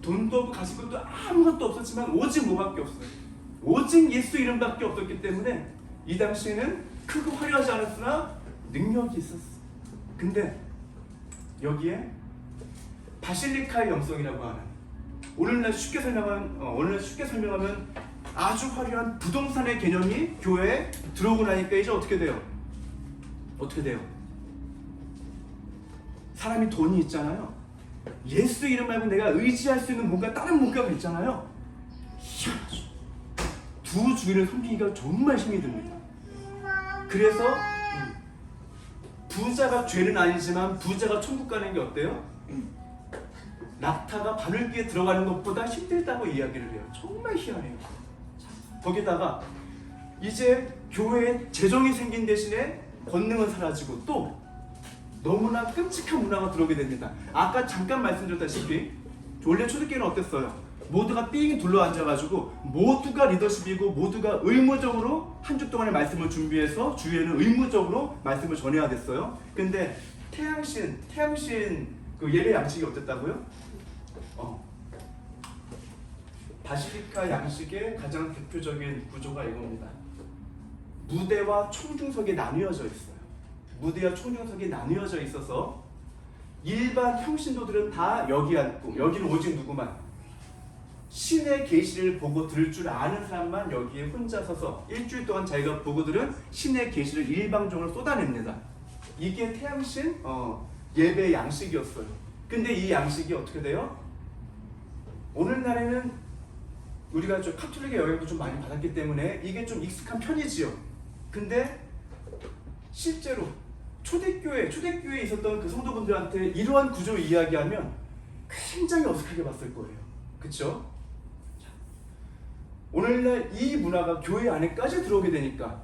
돈도 없고 가진 것도 아무것도 없었지만 오직 뭐밖에 없어요? 오직 예수 이름밖에 없었기 때문에 이 당시에는 크고 화려하지 않았으나 능력이 있었어. 근데 여기에 바실리카의 영성이라고 하는 오늘날 쉽게 설명하면 아주 화려한 부동산의 개념이 교회에 들어오고 나니까 이제 어떻게 돼요? 사람이 돈이 있잖아요. 예수 이름 말고 내가 의지할 수 있는 뭔가 다른 뭔가가 있잖아요. 희한하죠. 두 주인을 섬기기가 정말 힘이 듭니다. 그래서 부자가 죄는 아니지만 부자가 천국 가는 게 어때요? 낙타가 바늘귀에 들어가는 것보다 힘들다고 이야기를 해요. 정말 희한해요. 거기다가 이제 교회에 재정이 생긴 대신에 권능은 사라지고 또 너무나 끔찍한 문화가 들어오게 됩니다. 아까 잠깐 말씀드렸다시피 원래 초대교회는 어땠어요? 모두가 삥 둘러 앉아가지고 모두가 리더십이고 모두가 의무적으로 한 주 동안의 말씀을 준비해서 주일에는 의무적으로 말씀을 전해야 됐어요. 근데 태양신 그 예배 양식이 어땠다고요? 바실리카 양식의 가장 대표적인 구조가 이겁니다. 무대와 총중석이 나뉘어져 있어요. 무대와 총중석이 나뉘어져 있어서 일반 평신도들은 다 여기 앉고 여기는 오직 누구만 신의 계시를 보고 들을 줄 아는 사람만 여기에 혼자 서서 일주일 동안 자기가 보고 들은 신의 계시를 일방적으로 쏟아냅니다. 이게 태양신 예배 양식이었어요. 근데 이 양식이 어떻게 돼요? 오늘날에는 우리가 좀 카톨릭의 영향도 좀 많이 받았기 때문에 이게 좀 익숙한 편이지요. 근데 실제로 초대교회에 있었던 그 성도분들한테 이러한 구조를 이야기하면 굉장히 어색하게 봤을 거예요. 그쵸? 오늘날 이 문화가 교회 안에까지 들어오게 되니까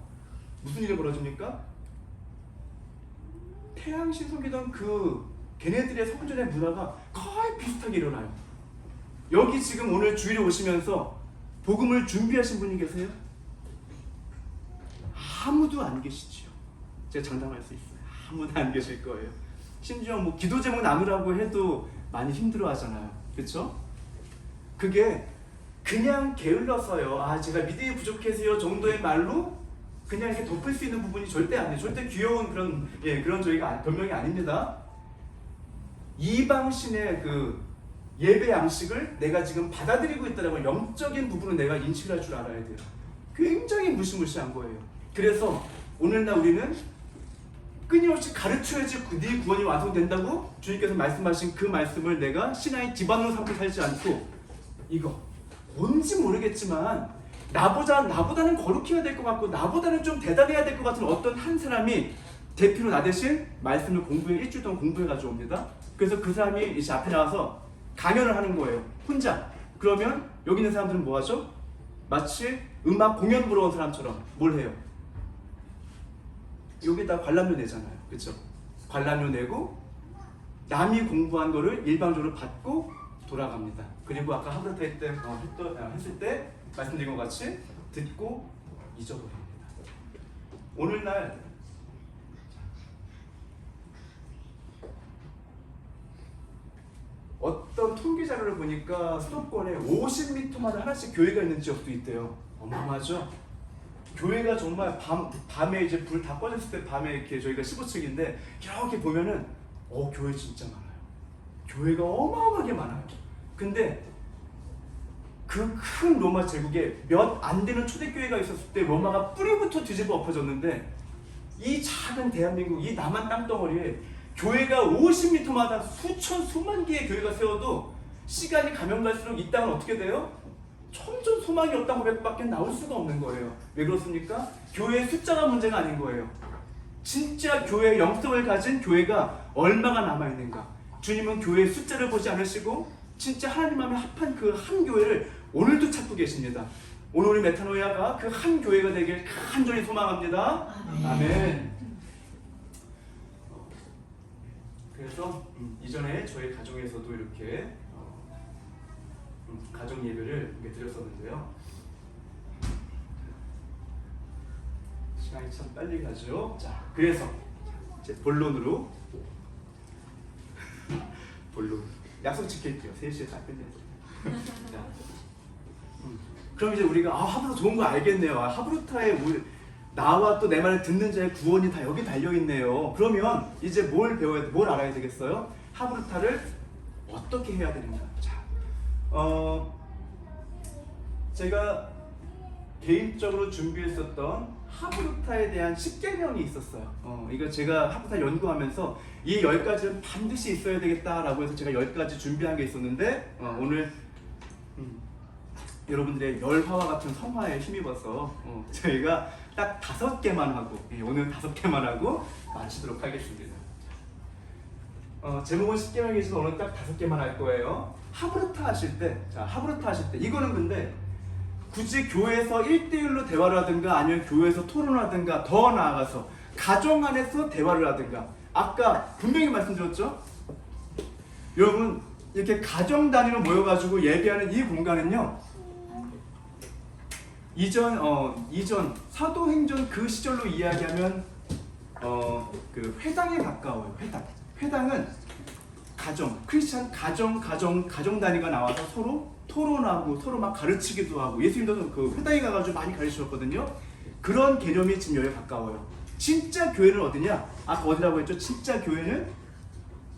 무슨 일이 벌어집니까? 태양신 섬기던 그 걔네들의 성전의 문화가 거의 비슷하게 일어나요. 여기 지금 오늘 주일에 오시면서 복음을 준비하신 분이 계세요? 아무도 안 계시지요. 제가 장담할 수 있어요. 아무도 안 계실 거예요. 심지어 뭐 기도 제목 나누라고 해도 많이 힘들어 하잖아요. 그렇죠? 그게 그냥 게을러서요. 제가 믿음이 부족해서요 정도의 말로 그냥 이렇게 덮을 수 있는 부분이 절대 아니에요. 절대 귀여운 그런 저희가 변명이 아닙니다. 이방신의 그 예배 양식을 내가 지금 받아들이고 있다는 영적인 부분은 내가 인식을 할 줄 알아야 돼요. 굉장히 무시무시한 거예요. 그래서 오늘날 우리는 끊임없이 가르쳐야지 네 구원이 완성된다고 주님께서 말씀하신 그 말씀을 내가 신앙의 기반으로 삼고 살지 않고 이거 뭔지 모르겠지만 나보다는 거룩해야 될 것 같고 나보다는 좀 대단해야 될 것 같은 어떤 한 사람이 대표로 나 대신 말씀을 일주일 동안 공부해 가져옵니다. 그래서 그 사람이 이제 앞에 나와서 강연을 하는 거예요. 혼자. 그러면 여기 있는 사람들은 뭐 하죠? 마치 음악 공연 보러 온 사람처럼 뭘 해요? 여기다 관람료 내잖아요. 그렇죠? 관람료 내고 남이 공부한 거를 일방적으로 받고 돌아갑니다. 그리고 아까 하브르타 했을 때 말씀드린 것 같이 듣고 잊어버립니다. 오늘날 어떤 통계 자료를 보니까 수도권에 50m마다 하나씩 교회가 있는 지역도 있대요. 어마어마하죠? 교회가 정말 밤에 이제 불 다 꺼졌을 때 밤에 이렇게 저희가 15층인데 이렇게 보면은 교회 진짜 많아요. 교회가 어마어마하게 많아요. 근데 그 큰 로마 제국에 몇 안 되는 초대교회가 있었을 때 로마가 뿌리부터 뒤집어 엎어졌는데 이 작은 대한민국 이 남한 땅덩어리에 교회가 50m마다 수만 개의 교회가 세워도 시간이 가면 갈수록 이 땅은 어떻게 돼요? 점점 소망이 없다고 고백밖에 나올 수가 없는 거예요. 왜 그렇습니까? 교회의 숫자가 문제가 아닌 거예요. 진짜 교회의 영성을 가진 교회가 얼마가 남아있는가. 주님은 교회의 숫자를 보지 않으시고 진짜 하나님 마음에 합한 그 한 교회를 오늘도 찾고 계십니다. 오늘 우리 메타노이아가 그 한 교회가 되길 간절히 소망합니다. 아멘. 그래서 이전에 저희 가정에서도 이렇게 가정 예배를 드렸었는데요. 시간이 참 빨리 가죠. 자, 그래서 이제 본론 약속 지킬게요. 3시에 다 끝내야 자, 그럼 이제 우리가 하브루타 좋은 거 알겠네요. 하브루타에 나와 또 내 말을 듣는 자의 구원이 다 여기 달려 있네요. 그러면 이제 뭘 알아야 되겠어요? 하브루타를 어떻게 해야 되는가? 자, 제가 개인적으로 준비했었던 하브루타에 대한 10계명이 있었어요. 이거 제가 하브루타 연구하면서 이 10가지는 반드시 있어야 되겠다라고 해서 제가 10가지 준비한 게 있었는데 오늘 여러분들의 열화와 같은 성화에 힘입어서 저희가 딱 5개만 하고 오늘 5개만 하고 마치도록 하겠습니다. 제목은 10계명이지만 오늘 딱 5개만 할 거예요. 하브루타 하실 때 이거는 근데 굳이 교회에서 1대1로 대화를 하든가 아니면 교회에서 토론을 하든가 더 나아가서 가정 안에서 대화를 하든가 아까 분명히 말씀드렸죠? 여러분 이렇게 가정 단위로 모여가지고 예배하는 이 공간은요 이전 사도행전 그 시절로 이야기하면 그 회당에 가까워요. 회당은 크리스찬 가정 단위가 나와서 서로 토론하고 서로 막 가르치기도 하고 예수님도 그 회당에 가가지고 많이 가르치셨거든요. 그런 개념이 지금 여기에 가까워요. 진짜 교회는 어디냐? 아까 어디라고 했죠? 진짜 교회는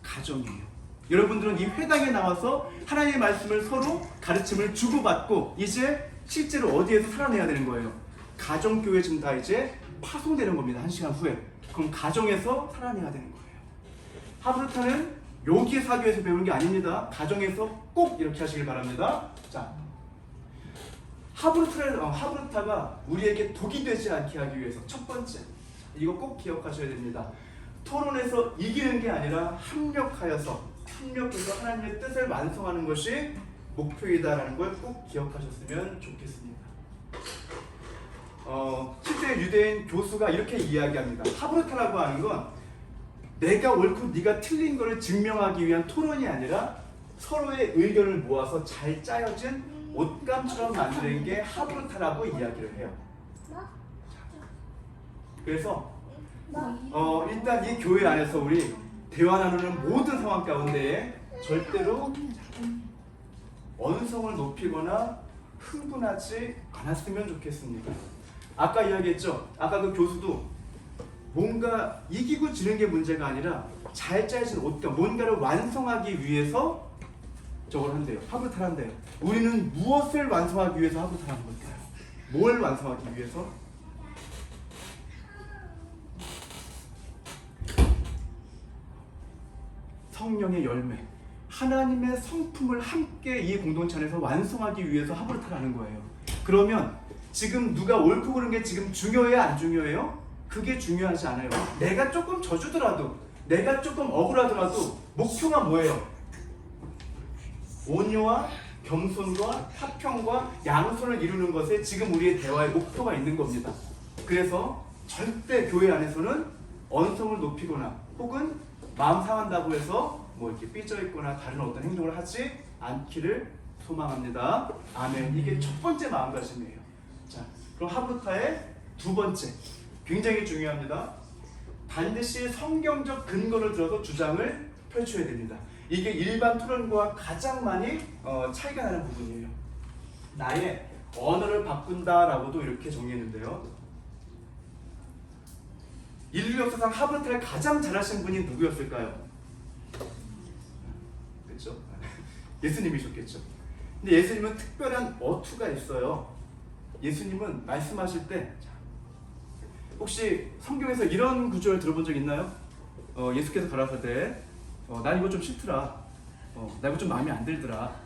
가정이에요. 여러분들은 이 회당에 나와서 하나님의 말씀을 서로 가르침을 주고받고 이제 실제로 어디에서 살아내야 되는 거예요. 가정교회 지금 다 이제 파송되는 겁니다. 1시간 후에. 그럼 가정에서 살아내야 되는 거예요. 하브루타는 여기에 사교에서 배우는 게 아닙니다. 가정에서 꼭 이렇게 하시길 바랍니다. 자, 하브루타가 우리에게 독이 되지 않게 하기 위해서 첫 번째, 이거 꼭 기억하셔야 됩니다. 토론에서 이기는 게 아니라 합력해서 하나님의 뜻을 완성하는 것이 목표이다라는 걸 꼭 기억하셨으면 좋겠습니다. 실제 유대인 교수가 이렇게 이야기합니다. 하브루타라고 하는 건 내가 옳고 네가 틀린 것을 증명하기 위한 토론이 아니라 서로의 의견을 모아서 잘 짜여진 옷감처럼 만드는 게 하브루타라고 이야기를 해요. 그래서 일단 이 교회 안에서 우리 대화 나누는 모든 상황 가운데에 절대로 언성을 높이거나 흥분하지 않았으면 좋겠습니다. 아까 이야기했죠? 아까 그 교수도 뭔가 이기고 지는 게 문제가 아니라 잘 짜여진 옷감, 뭔가를 완성하기 위해서 저걸 한대요. 하브루타를 한대요. 우리는 무엇을 완성하기 위해서 하브루타를 하는 걸까요? 뭘 완성하기 위해서? 성령의 열매, 하나님의 성품을 함께 이 공동체 안에서 완성하기 위해서 하브루타를 하는 거예요. 그러면 지금 누가 옳고 그른 게 지금 중요해요, 안 중요해요? 그게 중요하지 않아요. 내가 조금 져주더라도, 내가 조금 억울하더라도 목표가 뭐예요? 온유와 겸손과 화평과 양손을 이루는 것에 지금 우리의 대화의 목표가 있는 겁니다. 그래서 절대 교회 안에서는 언성을 높이거나 혹은 마음 상한다고 해서 뭐 이렇게 삐져 있거나 다른 어떤 행동을 하지 않기를 소망합니다. 아멘. 이게 첫 번째 마음가짐이에요. 자, 그럼 하부타의 두 번째, 굉장히 중요합니다. 반드시 성경적 근거를 들어서 주장을 펼쳐야 됩니다. 이게 일반 토론과 가장 많이 차이가 나는 부분이에요. 나의 언어를 바꾼다라고도 이렇게 정의했는데요. 인류 역사상 하부타를 가장 잘하신 분이 누구였을까요? 그렇죠? 예수님이셨겠죠. 근데 예수님은 특별한 어투가 있어요. 예수님은 말씀하실 때 혹시 성경에서 이런 구절 들어본 적 있나요? 예수께서 가라사대 난 이거 좀 싫더라, 나 이거 좀 마음에 안 들더라,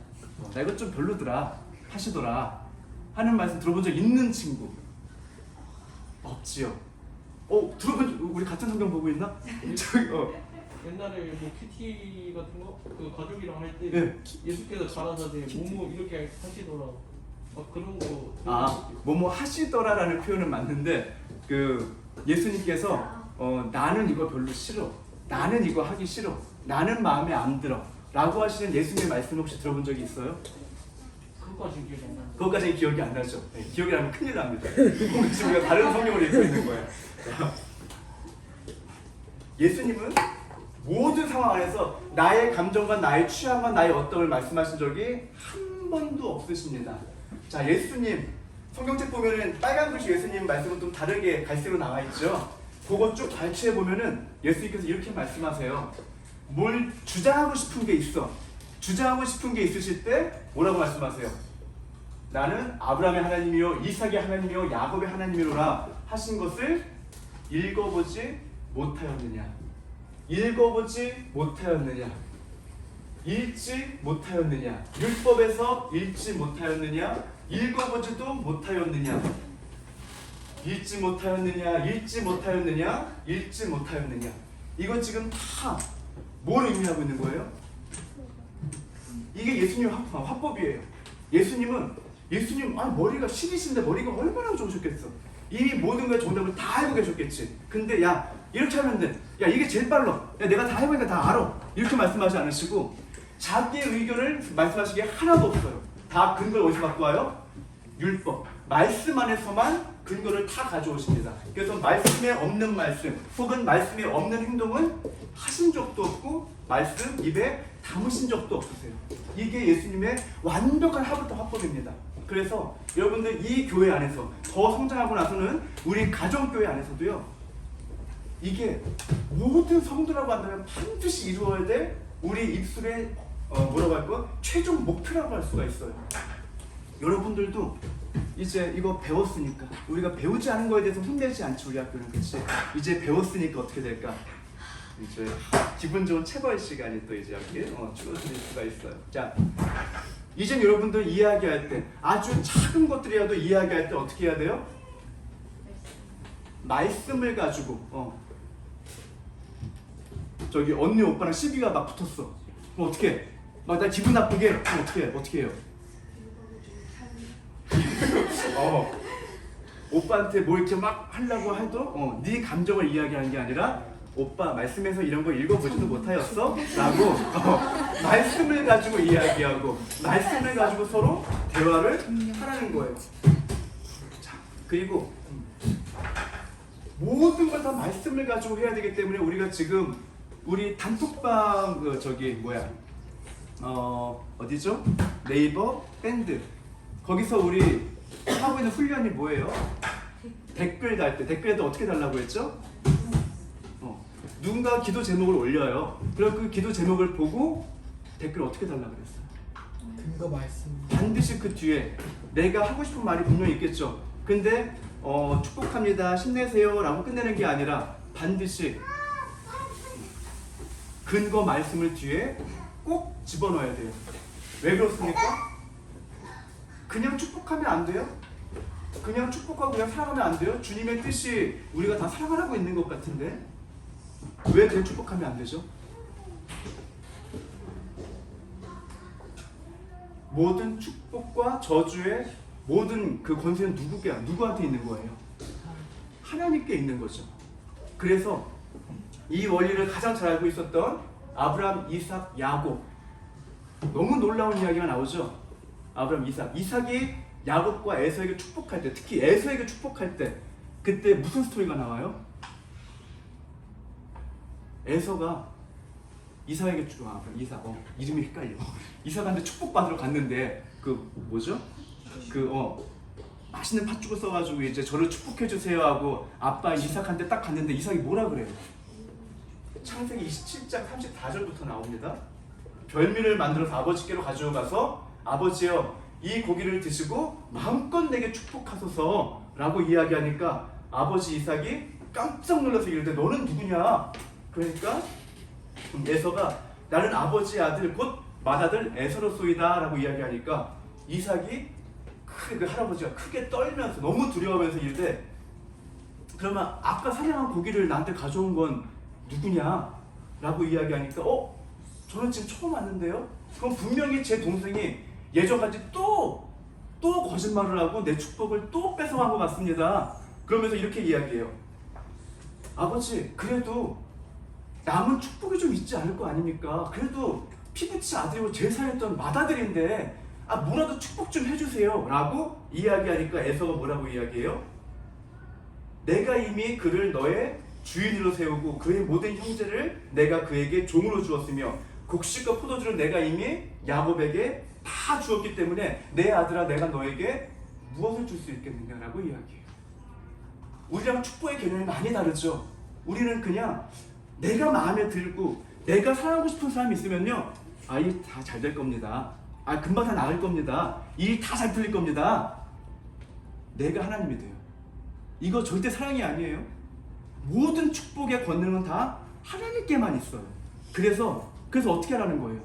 나 이거 좀 별로더라 하시더라 하는 말씀 들어본 적 있는 친구? 없지요. 들어본 우리 같은 성경 보고 있나? 저기 옛날에 뭐 큐티 같은 거 그 가족이랑 할 때 네. 예수께서 가라사대 뭐뭐 이렇게 하시더라. 그런 거. 뭐뭐 하시더라라는 표현은 맞는데 그 예수님께서 나는 이거 별로 싫어, 나는 이거 하기 싫어, 나는 마음에 안 들어 라고 하시는 예수님의 말씀 혹시 들어본 적이 있어요? 그것까지 기억이 안 나요. 그것까지는 기억이 안 나죠. 네, 기억이 나면 큰일 납니다. 혹시 우리가 다른 성경을 읽고 있는 거예요. 예수님은 모든 상황 안에서 나의 감정과 나의 취향과 나의 어떠을 말씀하신 적이 한 번도 없으십니다. 자, 예수님 성경책 보면은 빨간 글씨 예수님 말씀은 좀 다르게 갈색으로 나와 있죠. 그거 쭉 발췌해 보면은 예수님께서 이렇게 말씀하세요. 뭘 주장하고 싶은 게 있어. 주장하고 싶은 게 있으실 때 뭐라고 말씀하세요? 나는 아브라함의 하나님이요 이삭의 하나님이요 야곱의 하나님이로라 하신 것을 읽어보지 못하였느냐? 읽어보지 못하였느냐? 읽지 못하였느냐? 율법에서 읽지 못하였느냐? 읽어보지도 못하였느냐? 읽지 못하였느냐? 읽지 못하였느냐? 읽지 못하였느냐? 이건 지금 다 뭘 의미하고 있는 거예요? 이게 예수님 화법이에요. 예수님 머리가 신이신데 머리가 얼마나 좋으셨겠어. 이미 모든 거의 정답을 다 알고 계셨겠지. 근데 야 이렇게 하면 돼. 야 이게 제일 빨라. 야 내가 다 해보니까 다 알아. 이렇게 말씀하지 않으시고 자기의 의견을 말씀하시기에 하나도 없어요. 다 근거를 어디서 갖고 와요? 율법. 말씀 안에서만 근거를 다 가져오십니다. 그래서 말씀에 없는 말씀 혹은 말씀에 없는 행동은 하신 적도 없고 말씀 입에 담으신 적도 없으세요. 이게 예수님의 완벽한 하부터 화법입니다. 그래서 여러분들 이 교회 안에서 더 성장하고 나서는 우리 가정교회 안에서도요, 이게 모든 성도라고 한다면 반드시 이루어야 될 우리 입술에 뭐라고 할까? 최종 목표라고 할 수가 있어요. 여러분들도 이제 이거 배웠으니까, 우리가 배우지 않은 거에 대해서 혼내지 않지 우리 학교는. 그치? 이제 배웠으니까 어떻게 될까? 이제 기분 좋은 체벌 시간이 또 이제 이렇게 주어질 수가 있어요. 자, 이제 여러분들 이야기할 때 아주 작은 것들이라도 이야기할 때 어떻게 해야 돼요? 말씀을 가지고 저기 언니 오빠랑 시비가 막 붙었어. 그럼 어떻게 해? 막 나 기분 나쁘게 해. 그럼 어떻게 해요? 오빠한테 뭐 이렇게 막 하려고 해도 네 감정을 이야기하는 게 아니라 오빠 말씀에서 이런 거 읽어보지도 못하였어? 라고 말씀을 가지고 이야기하고 말씀을 가지고 서로 대화를 하라는 거예요. 자, 그리고 모든 걸 다 말씀을 가지고 해야 되기 때문에 우리가 지금 우리 단톡방 어디죠? 네이버 밴드 거기서 우리 하고 있는 훈련이 뭐예요? 댓글 달 때 댓글에도 어떻게 달라고 했죠? 누군가 기도 제목을 올려요. 그럼 그 기도 제목을 보고 댓글 어떻게 달라고 그랬어요? 근거 말씀. 반드시 그 뒤에 내가 하고 싶은 말이 분명히 있겠죠. 근데 축복합니다, 힘내세요 라고 끝내는 게 아니라 반드시 근거 말씀을 뒤에 꼭 집어넣어야 돼요. 왜 그렇습니까? 그냥 축복하면 안 돼요. 그냥 축복하고 그냥 살아가면 안 돼요? 주님의 뜻이 우리가 다 살아가고 있는 것 같은데 왜 그냥 축복하면 안 되죠? 모든 축복과 저주의 모든 그 권세는 누구한테 있는 거예요? 하나님께 있는 거죠. 그래서 이 원리를 가장 잘 알고 있었던 아브라함, 이삭, 야곱, 너무 놀라운 이야기가 나오죠. 아브라함, 이삭이 야곱과 에서에게 축복할 때, 특히 에서에게 축복할 때 그때 무슨 스토리가 나와요? 에서가 이삭에게 이름이 헷갈려. 이삭한테 축복받으러 갔는데 맛있는 팥죽을 써가지고 이제 저를 축복해 주세요 하고 아빠 이삭한테 딱 갔는데 이삭이 뭐라 그래요? 창세기 27장 34절부터 나옵니다. 별미를 만들어서 아버지께로 가져가서 아버지여 이 고기를 드시고 마음껏 내게 축복하소서 라고 이야기하니까 아버지 이삭이 깜짝 놀라서 이르되 너는 누구냐? 그러니까 에서가 나는 아버지의 아들 곧 맏아들 에서로소이다 라고 이야기하니까 이삭이 그 할아버지가 크게 떨면서 너무 두려워하면서 이르되 그러면 아까 사냥한 고기를 나한테 가져온 건 누구냐? 라고 이야기하니까 저는 지금 처음 왔는데요? 그럼 분명히 제 동생이 예전같이 또 거짓말을 하고 내 축복을 또 뺏어간 것 같습니다. 그러면서 이렇게 이야기해요. 아버지 그래도 남은 축복이 좀 있지 않을 거 아닙니까? 그래도 피부치 아들이고 제일 사랑했던 맏아들인데 뭐라도 축복 좀 해주세요 라고 이야기하니까 에서가 뭐라고 이야기해요? 내가 이미 그를 너의 주인으로 세우고 그의 모든 형제를 내가 그에게 종으로 주었으며 곡식과 포도주를 내가 이미 야곱에게 다 주었기 때문에 내 아들아 내가 너에게 무엇을 줄 수 있겠느냐라고 이야기해요. 우리랑 축복의 개념이 많이 다르죠. 우리는 그냥 내가 마음에 들고 내가 사랑하고 싶은 사람이 있으면요 일 다 잘 될 겁니다. 금방 다 나을 겁니다. 일 다 잘 풀릴 겁니다. 내가 하나님이 돼요. 이거 절대 사랑이 아니에요. 모든 축복의 권능은 다 하나님께만 있어요. 그래서 어떻게 하라는 거예요?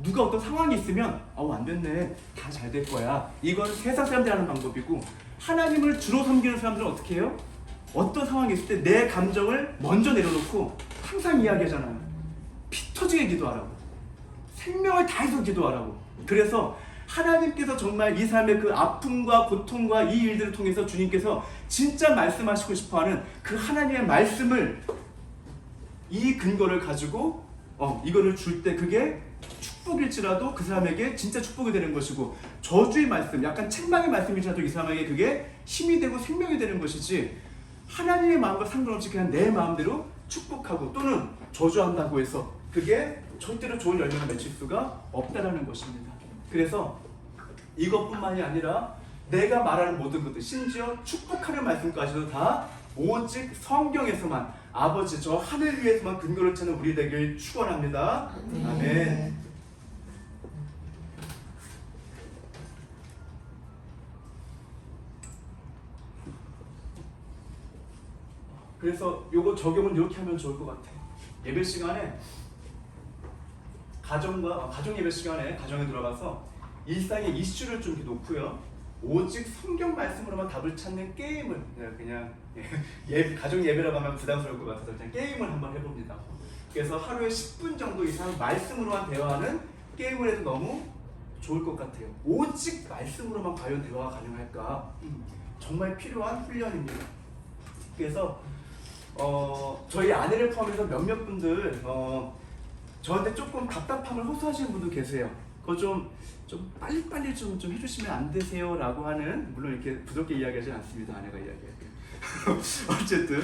누가 어떤 상황이 있으면 안 됐네 다 잘 될 거야. 이건 세상 사람들이 하는 방법이고 하나님을 주로 섬기는 사람들은 어떻게 해요? 어떤 상황이 있을 때 내 감정을 먼저 내려놓고 항상 이야기하잖아요. 피 터지게 기도하라고, 생명을 다해서 기도하라고. 그래서 하나님께서 정말 이 삶의 그 아픔과 고통과 이 일들을 통해서 주님께서 진짜 말씀하시고 싶어하는 그 하나님의 말씀을 이 근거를 가지고 이거를 줄 때 그게 축복일지라도 그 사람에게 진짜 축복이 되는 것이고 저주의 말씀, 약간 책망의 말씀일지라도 이 사람에게 그게 힘이 되고 생명이 되는 것이지 하나님의 마음과 상관없이 그냥 내 마음대로 축복하고 또는 저주한다고 해서 그게 절대로 좋은 열매를 맺힐 수가 없다라는 것입니다. 그래서 이것뿐만이 아니라 내가 말하는 모든 것들, 심지어 축복하는 말씀까지도 다 오직 성경에서만 아버지 저 하늘 위에서만 근거를 찾는 우리 되길 축원합니다. 아멘. 그래서 요거 적용은 이렇게 하면 좋을 것 같아요. 예배 시간에 가정 예배 시간에 가정에 들어가서 일상의 이슈를 좀 이렇게 놓고요. 오직 성경 말씀으로만 답을 찾는 게임을 그냥 가정 예배라고 하면 부담스러울 것 같아서 그냥 게임을 한번 해봅니다. 그래서 하루에 10분 정도 이상 말씀으로만 대화하는 게임을 해도 너무 좋을 것 같아요. 오직 말씀으로만 과연 대화가 가능할까? 정말 필요한 훈련입니다. 그래서 저희 아내를 포함해서 몇몇 분들 저한테 조금 답답함을 호소하시는 분도 계세요. 그거 좀 빨리빨리 좀 해주시면 안 되세요? 라고 하는, 물론 이렇게 부드럽게 이야기하진 않습니다. 아내가 이야기할게요. 어쨌든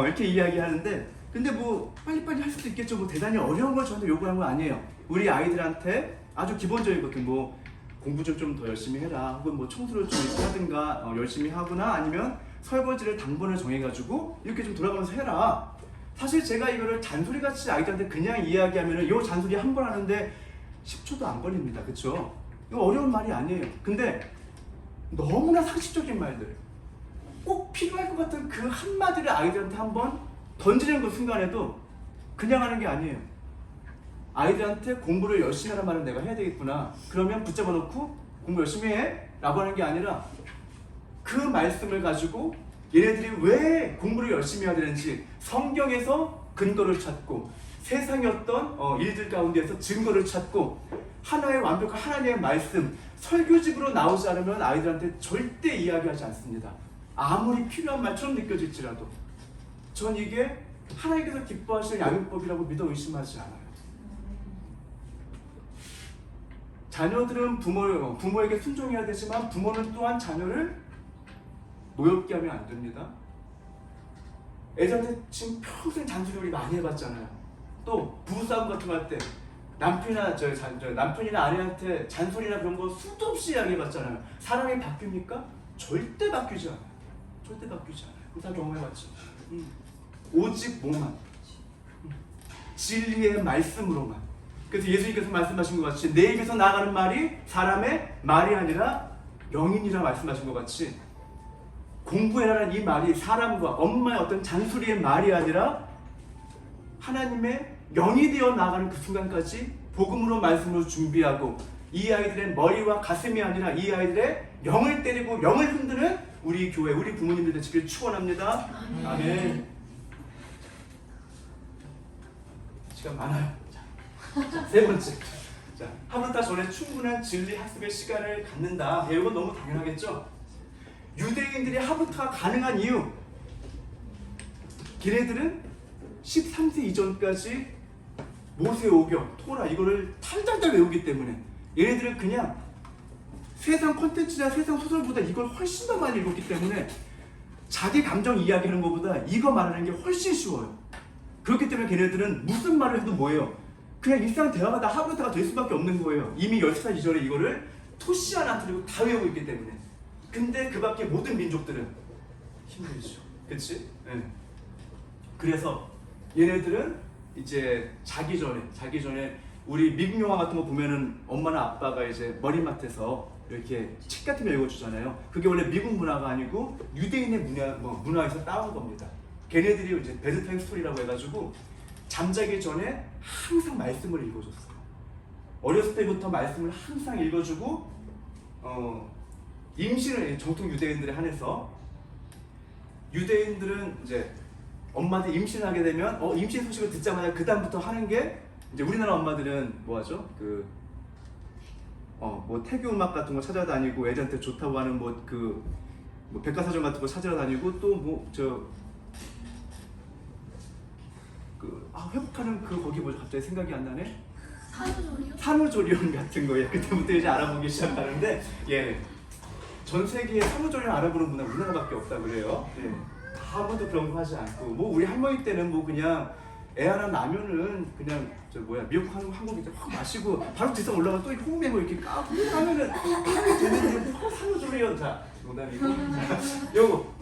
이렇게 이야기하는데 근데 뭐 빨리빨리 할 수도 있겠죠. 뭐 대단히 어려운 걸 저한테 요구하는 건 아니에요. 우리 아이들한테 아주 기본적인 것, 뭐 공부 좀 더 열심히 해라, 혹은 뭐 청소를 좀 이렇게 하든가 열심히 하거나 아니면 설거지를 당번을 정해가지고 이렇게 좀 돌아가면서 해라. 사실 제가 이거를 잔소리같이 아이들한테 그냥 이야기하면은 요 잔소리 한 번 하는데 10초도 안 걸립니다. 그쵸? 이거 어려운 말이 아니에요. 근데 너무나 상식적인 말들, 꼭 필요할 것 같은 그 한마디를 아이들한테 한번 던지는 그 순간에도 그냥 하는 게 아니에요. 아이들한테 공부를 열심히 하는 말을 내가 해야 되겠구나. 그러면 붙잡아 놓고 공부 열심히 해? 라고 하는 게 아니라 그 말씀을 가지고 얘네들이 왜 공부를 열심히 해야 되는지 성경에서 근거를 찾고 세상의 어떤 일들 가운데서 증거를 찾고 하나의 완벽한 하나님의 말씀 설교집으로 나오지 않으면 아이들한테 절대 이야기하지 않습니다. 아무리 필요한 말처럼 느껴질지라도 전 이게 하나님께서 기뻐하시는 양육법이라고 믿어 의심하지 않아요. 자녀들은 부모에게 순종해야 되지만 부모는 또한 자녀를 노엽게 하면 안 됩니다. 애들한테 지금 평생 잔소리 우리 많이 해봤잖아요. 또 부부싸움 같은 거 할 때 남편이나 아내한테 잔소리나 그런 거 수도 없이 이야기해봤잖아요. 사람이 바뀝니까? 절대 바뀌지 않아요. 절대 바뀌지 않아요. 그거 다 경험해봤죠. 오직 뭐만 진리의 말씀으로만. 그래서 예수님께서 말씀하신 것 같이 내 입에서 나가는 말이 사람의 말이 아니라 영이니라 말씀하신 것 같이 공부해라는 이 말이 사람과 엄마의 어떤 잔소리의 말이 아니라 하나님의 영이 되어 나가는 그 순간까지 복음으로 말씀으로 준비하고 이 아이들의 머리와 가슴이 아니라 이 아이들의 영을 때리고 영을 흔드는 우리 교회, 우리 부모님들 되시길 축원합니다. 아멘. 시간 많아요. 자, 세 번째. 자, 하루다 전에 충분한 진리 학습의 시간을 갖는다. 배우고 너무 당연하겠죠? 유대인들이 하브루타가 가능한 이유, 걔네들은 13세 이전까지 모세오경, 토라 이거를 탈탈탈 외우기 때문에 얘네들은 그냥 세상 콘텐츠나 세상 소설보다 이걸 훨씬 더 많이 읽었기 때문에 자기 감정 이야기하는 것보다 이거 말하는 게 훨씬 쉬워요. 그렇기 때문에 걔네들은 무슨 말을 해도 뭐예요? 그냥 일상 대화가 다 하브루타가 될 수밖에 없는 거예요. 이미 10살 이전에 이거를 토시 하나 안 틀리고 다 외우고 있기 때문에. 근데 그 밖에 모든 민족들은 힘들죠. 그치? 네. 그래서 얘네들은 이제 자기 전에 우리 미국 영화 같은 거 보면은 엄마나 아빠가 이제 머리맡에서 이렇게 책 같은 거 읽어주잖아요. 그게 원래 미국 문화가 아니고 유대인의 문화에서 따온 겁니다. 걔네들이 이제 베드타임 스토리라고 해가지고 잠자기 전에 항상 말씀을 읽어줬어요. 어렸을 때부터 말씀을 항상 읽어주고 임신을 정통 유대인들에 한해서 유대인들은 이제 엄마한테 임신하게 되면 임신 소식을 듣자마자 그 다음부터 하는 게 이제 우리나라 엄마들은 뭐 하죠? 뭐 태교 음악 같은 거 찾아다니고 애들한테 좋다고 하는 뭐 백과사전 같은 거 찾아다니고 또 회복하는 거기 뭐죠? 갑자기 생각이 안 나네. 산후조리원 같은 거예요. 그때부터 이제 알아보기 시작하는데 전 세계에 산후조리원 알아보는 문화 우리나라밖에 없다 그래요. 아무도 그런 거 하지 않고 뭐 우리 할머니 때는 뭐 그냥 애 하나 나면은 그냥 미국 한국 이제 확 마시고 바로 뒷산 올라가 또 홍매고 이렇게 까고 하면은 되는데 산후조리원 자 농담이고 요거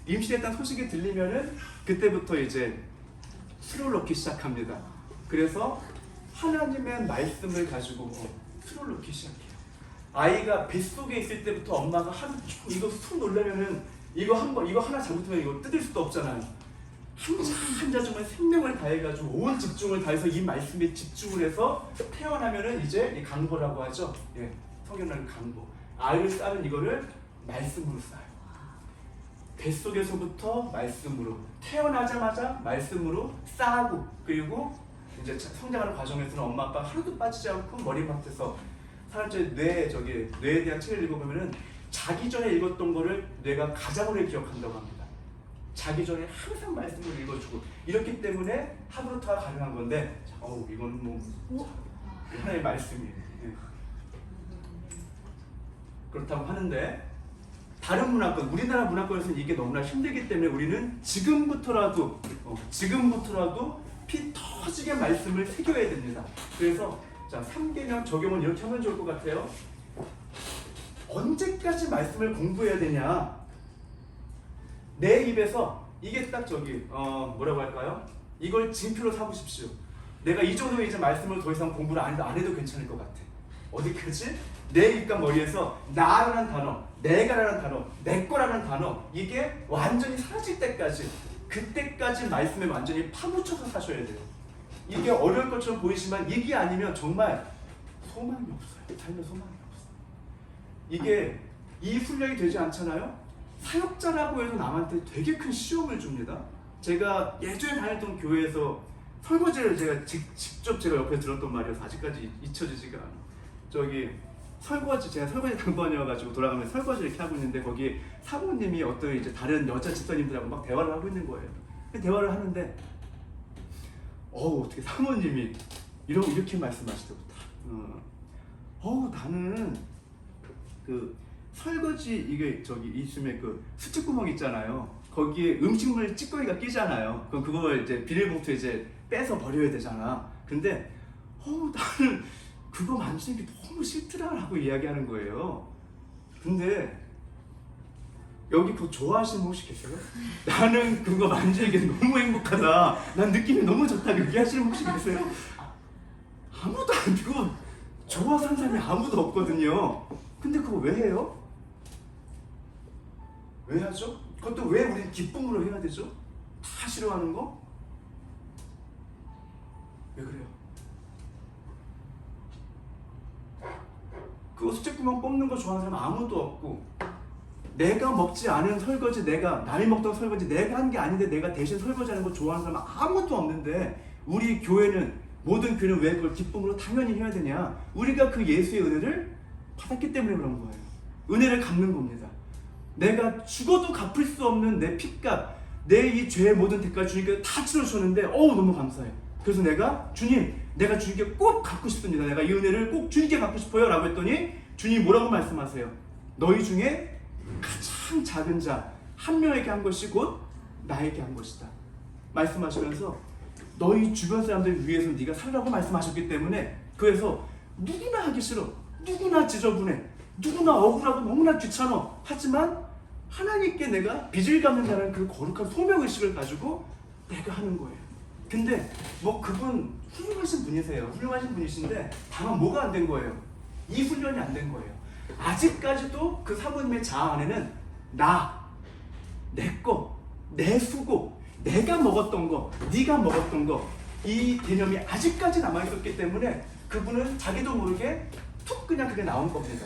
임신했다는 소식이 들리면은 그때부터 이제 술을 넣기 시작합니다. 그래서 하나님의 말씀을 가지고 술을 넣기 시작해요. 아이가 뱃속에 있을 때부터 엄마가 하루 종일 이거 술 놀려면은 이거 하나 잘못하면 이거 뜯을 수도 없잖아요. 한자 정말 생명을 다해가지고 온 집중을 다해서 이 말씀에 집중을 해서 태어나면은 이제 강보라고 하죠. 성경은 강보. 아이를 쌓는 이거를 말씀으로 쌓아요. 뱃속에서부터 말씀으로 태어나자마자 말씀으로 쌓고 그리고 이제 성장하는 과정에서는 엄마 아빠 하루도 빠지지 않고 머리맡에서 사람들 뇌에 대한 책을 읽어보면은 자기 전에 읽었던 거를 뇌가 가장 오래 기억한다고 합니다. 자기 전에 항상 말씀을 읽어주고 이렇기 때문에 하브루타가 가능한 건데 이거는 뭐 하나의 말씀이에요. 그렇다고 하는데 다른 문화권, 우리나라 문화권에서는 이게 너무나 힘들기 때문에 우리는 지금부터라도 피 터지게 말씀을 새겨야 됩니다. 그래서 3계명 적용은 이렇게 하면 좋을 것 같아요. 언제까지 말씀을 공부해야 되냐? 내 입에서 이게 딱 뭐라고 할까요? 이걸 징표로 삼으십시오. 내가 이 정도면 이제 말씀을 더 이상 공부를 안 해도 괜찮을 것 같아. 어디까지? 내 입과 머리에서 나라는 단어, 내가라는 단어, 내 거라는 단어 이게 완전히 사라질 때까지 그때까지 말씀에 완전히 파묻혀서 사셔야 돼요. 이게 어려울 것처럼 보이지만 이게 아니면 정말 소망이 없어요. 삶에 소망이 없어요. 이게 이 훈련이 되지 않잖아요? 사역자라고 해서 남한테 되게 큰 시험을 줍니다. 제가 예전에 다녔던 교회에서 설거지를 제가 직접 제가 옆에 들었던 말이어서 아직까지 잊혀지지가 않아요. 저기 설거지, 제가 설거지 당번이어가지고 돌아가면서 설거지 이렇게 하고 있는데 거기 사모님이 어떤 이제 다른 여자 집사님들하고 막 대화를 하고 있는 거예요. 대화를 하는데 어떻게 사모님이 이렇게 말씀하시더라고요. 나는 그 설거지 이게 저기 있으면 그 수축구멍 있잖아요. 거기에 음식물 찌꺼기가 끼잖아요. 그걸 이제 비닐봉투에 이제 빼서 버려야 되잖아. 근데 나는 그거 만지는 게 너무 싫더라라고 이야기하는 거예요. 근데 여기 그거 좋아하시는 분 혹시 계세요? 나는 그거 만지는 게 너무 행복하다. 난 느낌이 너무 좋다. 얘기하시는 분 혹시 계세요? 아무도 안 그거 좋아서 하는 사람이 아무도 없거든요. 근데 그거 왜 해요? 왜 하죠? 그것도 왜 우리는 기쁨으로 해야 되죠? 다 싫어하는 거? 왜 그래요? 그거 수채구멍 뽑는 거 좋아하는 사람 아무도 없고, 내가 먹지 않은 설거지, 남이 먹던 설거지 내가 한 게 아닌데 내가 대신 설거지하는 거 좋아하는 사람 아무도 없는데, 우리 교회는, 모든 교회는 왜 그걸 기쁨으로 당연히 해야 되냐? 우리가 그 예수의 은혜를 받았기 때문에 그런 거예요. 은혜를 갚는 겁니다. 내가 죽어도 갚을 수 없는 내 핏값, 내 이 죄의 모든 대가를 주님께서 다 치러주셨는데 너무 감사해요. 그래서 내가 주님께 꼭 갚고 싶습니다. 내가 이 은혜를 꼭 주님께 갚고 싶어요 라고 했더니 주님이 뭐라고 말씀하세요? 너희 중에 가장 작은 자 한 명에게 한 것이 곧 나에게 한 것이다 말씀하시면서, 너희 주변 사람들 위해서 네가 살라고 말씀하셨기 때문에, 그래서 누구나 하기 싫어, 누구나 지저분해, 누구나 억울하고 너무나 귀찮아, 하지만 하나님께 내가 빚을 갚는다는 그 거룩한 소명의식을 가지고 내가 하는 거예요. 근데 그분 훌륭하신 분이세요. 훌륭하신 분이신데 다만 뭐가 안 된 거예요? 이 훈련이 안 된 거예요. 아직까지도 그 사모님의 자아 안에는 내 거, 내 수고, 내가 먹었던 거, 네가 먹었던 거, 이 개념이 아직까지 남아있었기 때문에 그분은 자기도 모르게 툭 그냥 그게 나온 겁니다.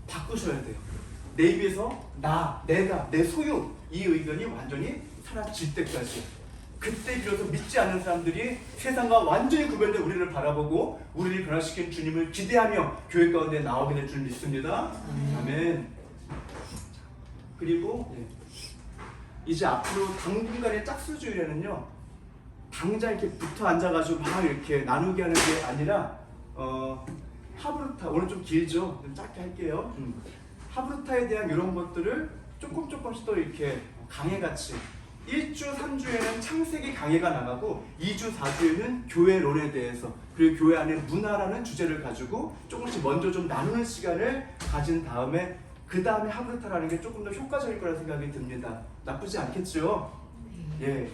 바꾸셔야 돼요. 내 입에서 내가, 내 소유, 이 의견이 완전히 사라질 때까지. 그때 비로소 믿지 않는 사람들이 세상과 완전히 구별된 우리를 바라보고 우리를 변화시킨 주님을 기대하며 교회 가운데 나오게 될 줄 믿습니다. 아멘. 그리고 이제 앞으로 당분간의 짝수주일에는요, 당장 이렇게 붙어 앉아가지고 막 이렇게 나누게 하는 게 아니라 하브루타, 오늘 좀 길죠? 좀 짧게 할게요. 하브루타에 대한 이런 것들을 조금씩 또 이렇게 강해같이 1주, 3주에는 창세기 강해가 나가고 2주, 4주에는 교회론에 대해서, 그리고 교회 안의 문화라는 주제를 가지고 조금씩 먼저 좀 나누는 시간을 가진 다음에 그 다음에 하브루타라는 게 조금 더 효과적일 거라 생각이 듭니다. 나쁘지 않겠죠? 예.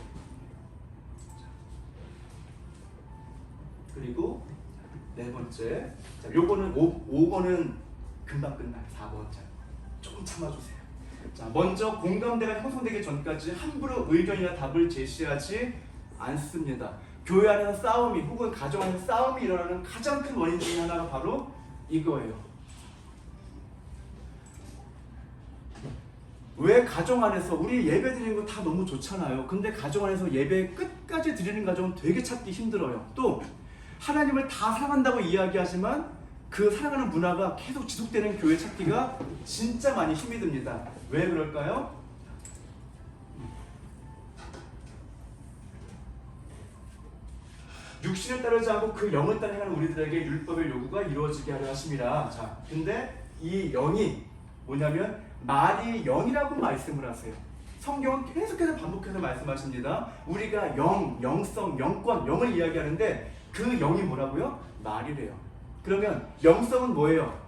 그리고 네 번째, 자, 요거는 5번은 금방 끝나요. 4번. 자, 조금 참아주세요. 자, 먼저 공감대가 형성되기 전까지 함부로 의견이나 답을 제시하지 않습니다. 교회 안에서 싸움이 혹은 가정 안에서 싸움이 일어나는 가장 큰 원인 중에 하나가 바로 이거예요. 왜 가정 안에서 우리 예배 드리는 거 다 너무 좋잖아요. 근데 가정 안에서 예배 끝까지 드리는 가정은 되게 찾기 힘들어요. 또 하나님을 다 사랑한다고 이야기하지만 그 사랑하는 문화가 계속 지속되는 교회 찾기가 진짜 많이 힘이 듭니다. 왜 그럴까요? 육신을 따르지 않고 그 영을 따라 행하는 우리들에게 율법의 요구가 이루어지게 하려 하심이라. 자, 근데 이 영이 뭐냐면 말이 영이라고 말씀을 하세요. 성경은 계속해서 반복해서 말씀하십니다. 우리가 영성, 영권, 영을 이야기하는데 그 영이 뭐라고요? 말이래요. 그러면 영성은 뭐예요?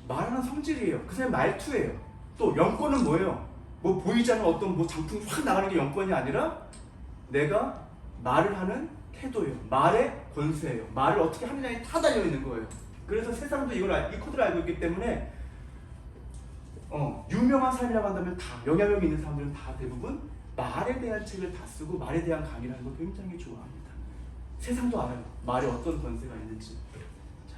말하는 성질이에요. 그 사람의 말투예요. 또 영권은 뭐예요? 보이지 않는 어떤 장풍이 확 나가는 게 영권이 아니라 내가 말을 하는 태도예요. 말의 권세예요. 말을 어떻게 하느냐에 다 달려있는 거예요. 그래서 세상도 이 코드를 알고 있기 때문에 유명한 사람이라고 한다면 다 영향력이 있는 사람들은 다 대부분 말에 대한 책을 다 쓰고 말에 대한 강의를 하는 걸 굉장히 좋아합니다. 세상도 알아요. 말에 어떤 권세가 있는지. 자,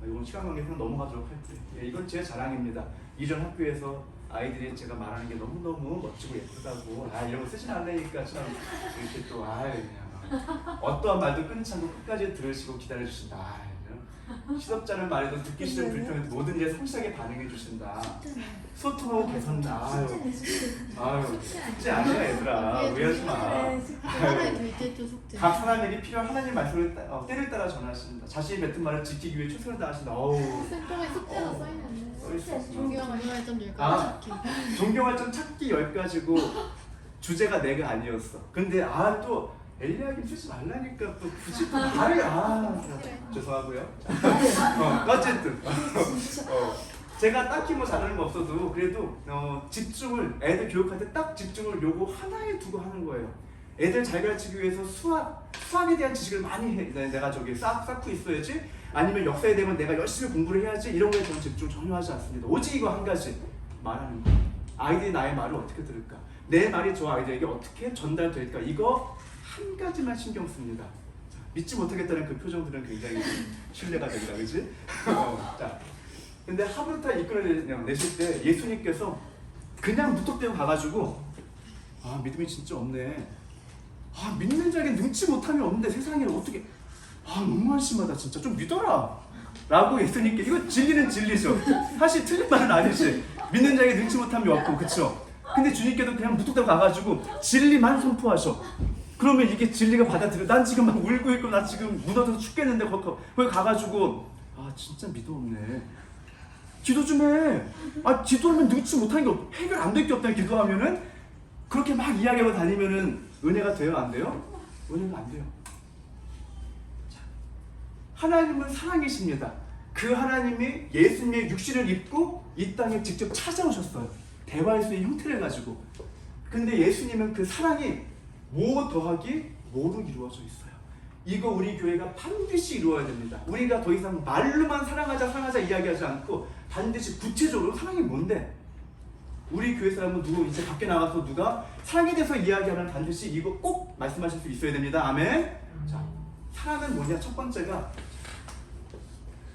이건 시간 관계상 넘어가도록 할게요. 예, 이건 제 자랑입니다. 이전 학교에서 아이들이 제가 말하는 게 너무너무 멋지고 예쁘다고 이런 거 쓰지 않으니까 참 이렇게 또 그냥 어떠한 말도 끊지 않고 끝까지 들으시고 기다려주신다. 시덥잖은 말에도 듣기 싫은 불평에 모든 일에 성실하게 반응해 주신다. 소통하고 개선다. 숙제 아니야 얘들아. 오해하지 마. 하나의 결제도 숙제. 각 사람에게 필요한 하나님 말씀을 때를 따라 전하신다. 자신이 뱉은 말을 지키기 위해 최선을 다하신다. 생동의 숙제가 써있는데. 존경할 점 10가지 아. 찾기. 존경할 점 찾기 10가지고 주제가 내가 아니었어. 근데 또 엘리야kim 쓰지 말라니까 또 굳이 또 말을 죄송하고요. 어쨌든 제가 딱히 뭐 잘하는 거 없어도 그래도 집중을 애들 교육할 때 딱 집중을 요거 하나에 두고 하는 거예요. 애들 잘 가르치기 위해서 수학에 대한 지식을 많이 내가 저기 쌓고 있어야지, 아니면 역사에 대한 내가 열심히 공부를 해야지, 이런 거에 저는 집중 전혀 하지 않습니다. 오직 이거 한 가지 말하는 거. 아이들이 나의 말을 어떻게 들을까? 내 말이 저 아이들에게 어떻게 전달될까? 이거 한 가지만 신경 씁니다. 자, 믿지 못하겠다는 그 표정들은 굉장히 신뢰가 된다, 그렇지? 자, 근데 하브루타 이끌어내실 때 예수님께서 그냥 무턱대고 가가지고 믿음이 진짜 없네. 믿는 자에게 능치 못함이 없는데 세상에 어떻게 너무 한심하다 진짜 좀 믿어라 라고 예수님께, 이거 진리는 진리죠. 사실 틀린 말은 아니지. 믿는 자에게 능치 못함이 없고, 그쵸? 근데 주님께도 그냥 무턱대고 가가지고 진리만 선포하셔. 그러면 이게 진리가 받아들여. 난 지금 막 울고 있고 나 지금 무너져서 죽겠는데 거기 가가지고 진짜 믿음 없네. 기도 좀 해. 기도하면 능치 못한 게 해결 안 될 게 없다. 기도하면은 그렇게 막 이야기하고 다니면은 은혜가 돼요, 안 돼요? 은혜가 안 돼요. 자, 하나님은 사랑이십니다. 그 하나님이 예수님의 육신을 입고 이 땅에 직접 찾아오셨어요. 대화의 수의 형태를 가지고. 근데 예수님은 그 사랑이 뭐 더하기 뭐로 이루어져 있어요. 이거 우리 교회가 반드시 이루어야 됩니다. 우리가 더 이상 말로만 사랑하자 이야기하지 않고 반드시 구체적으로 사랑이 뭔데? 우리 교회 사람은 누구 이제 밖에 나가서 누가 사랑에 대해서 이야기하면 반드시 이거 꼭 말씀하실 수 있어야 됩니다. 아멘. 자, 사랑은 뭐냐? 첫 번째가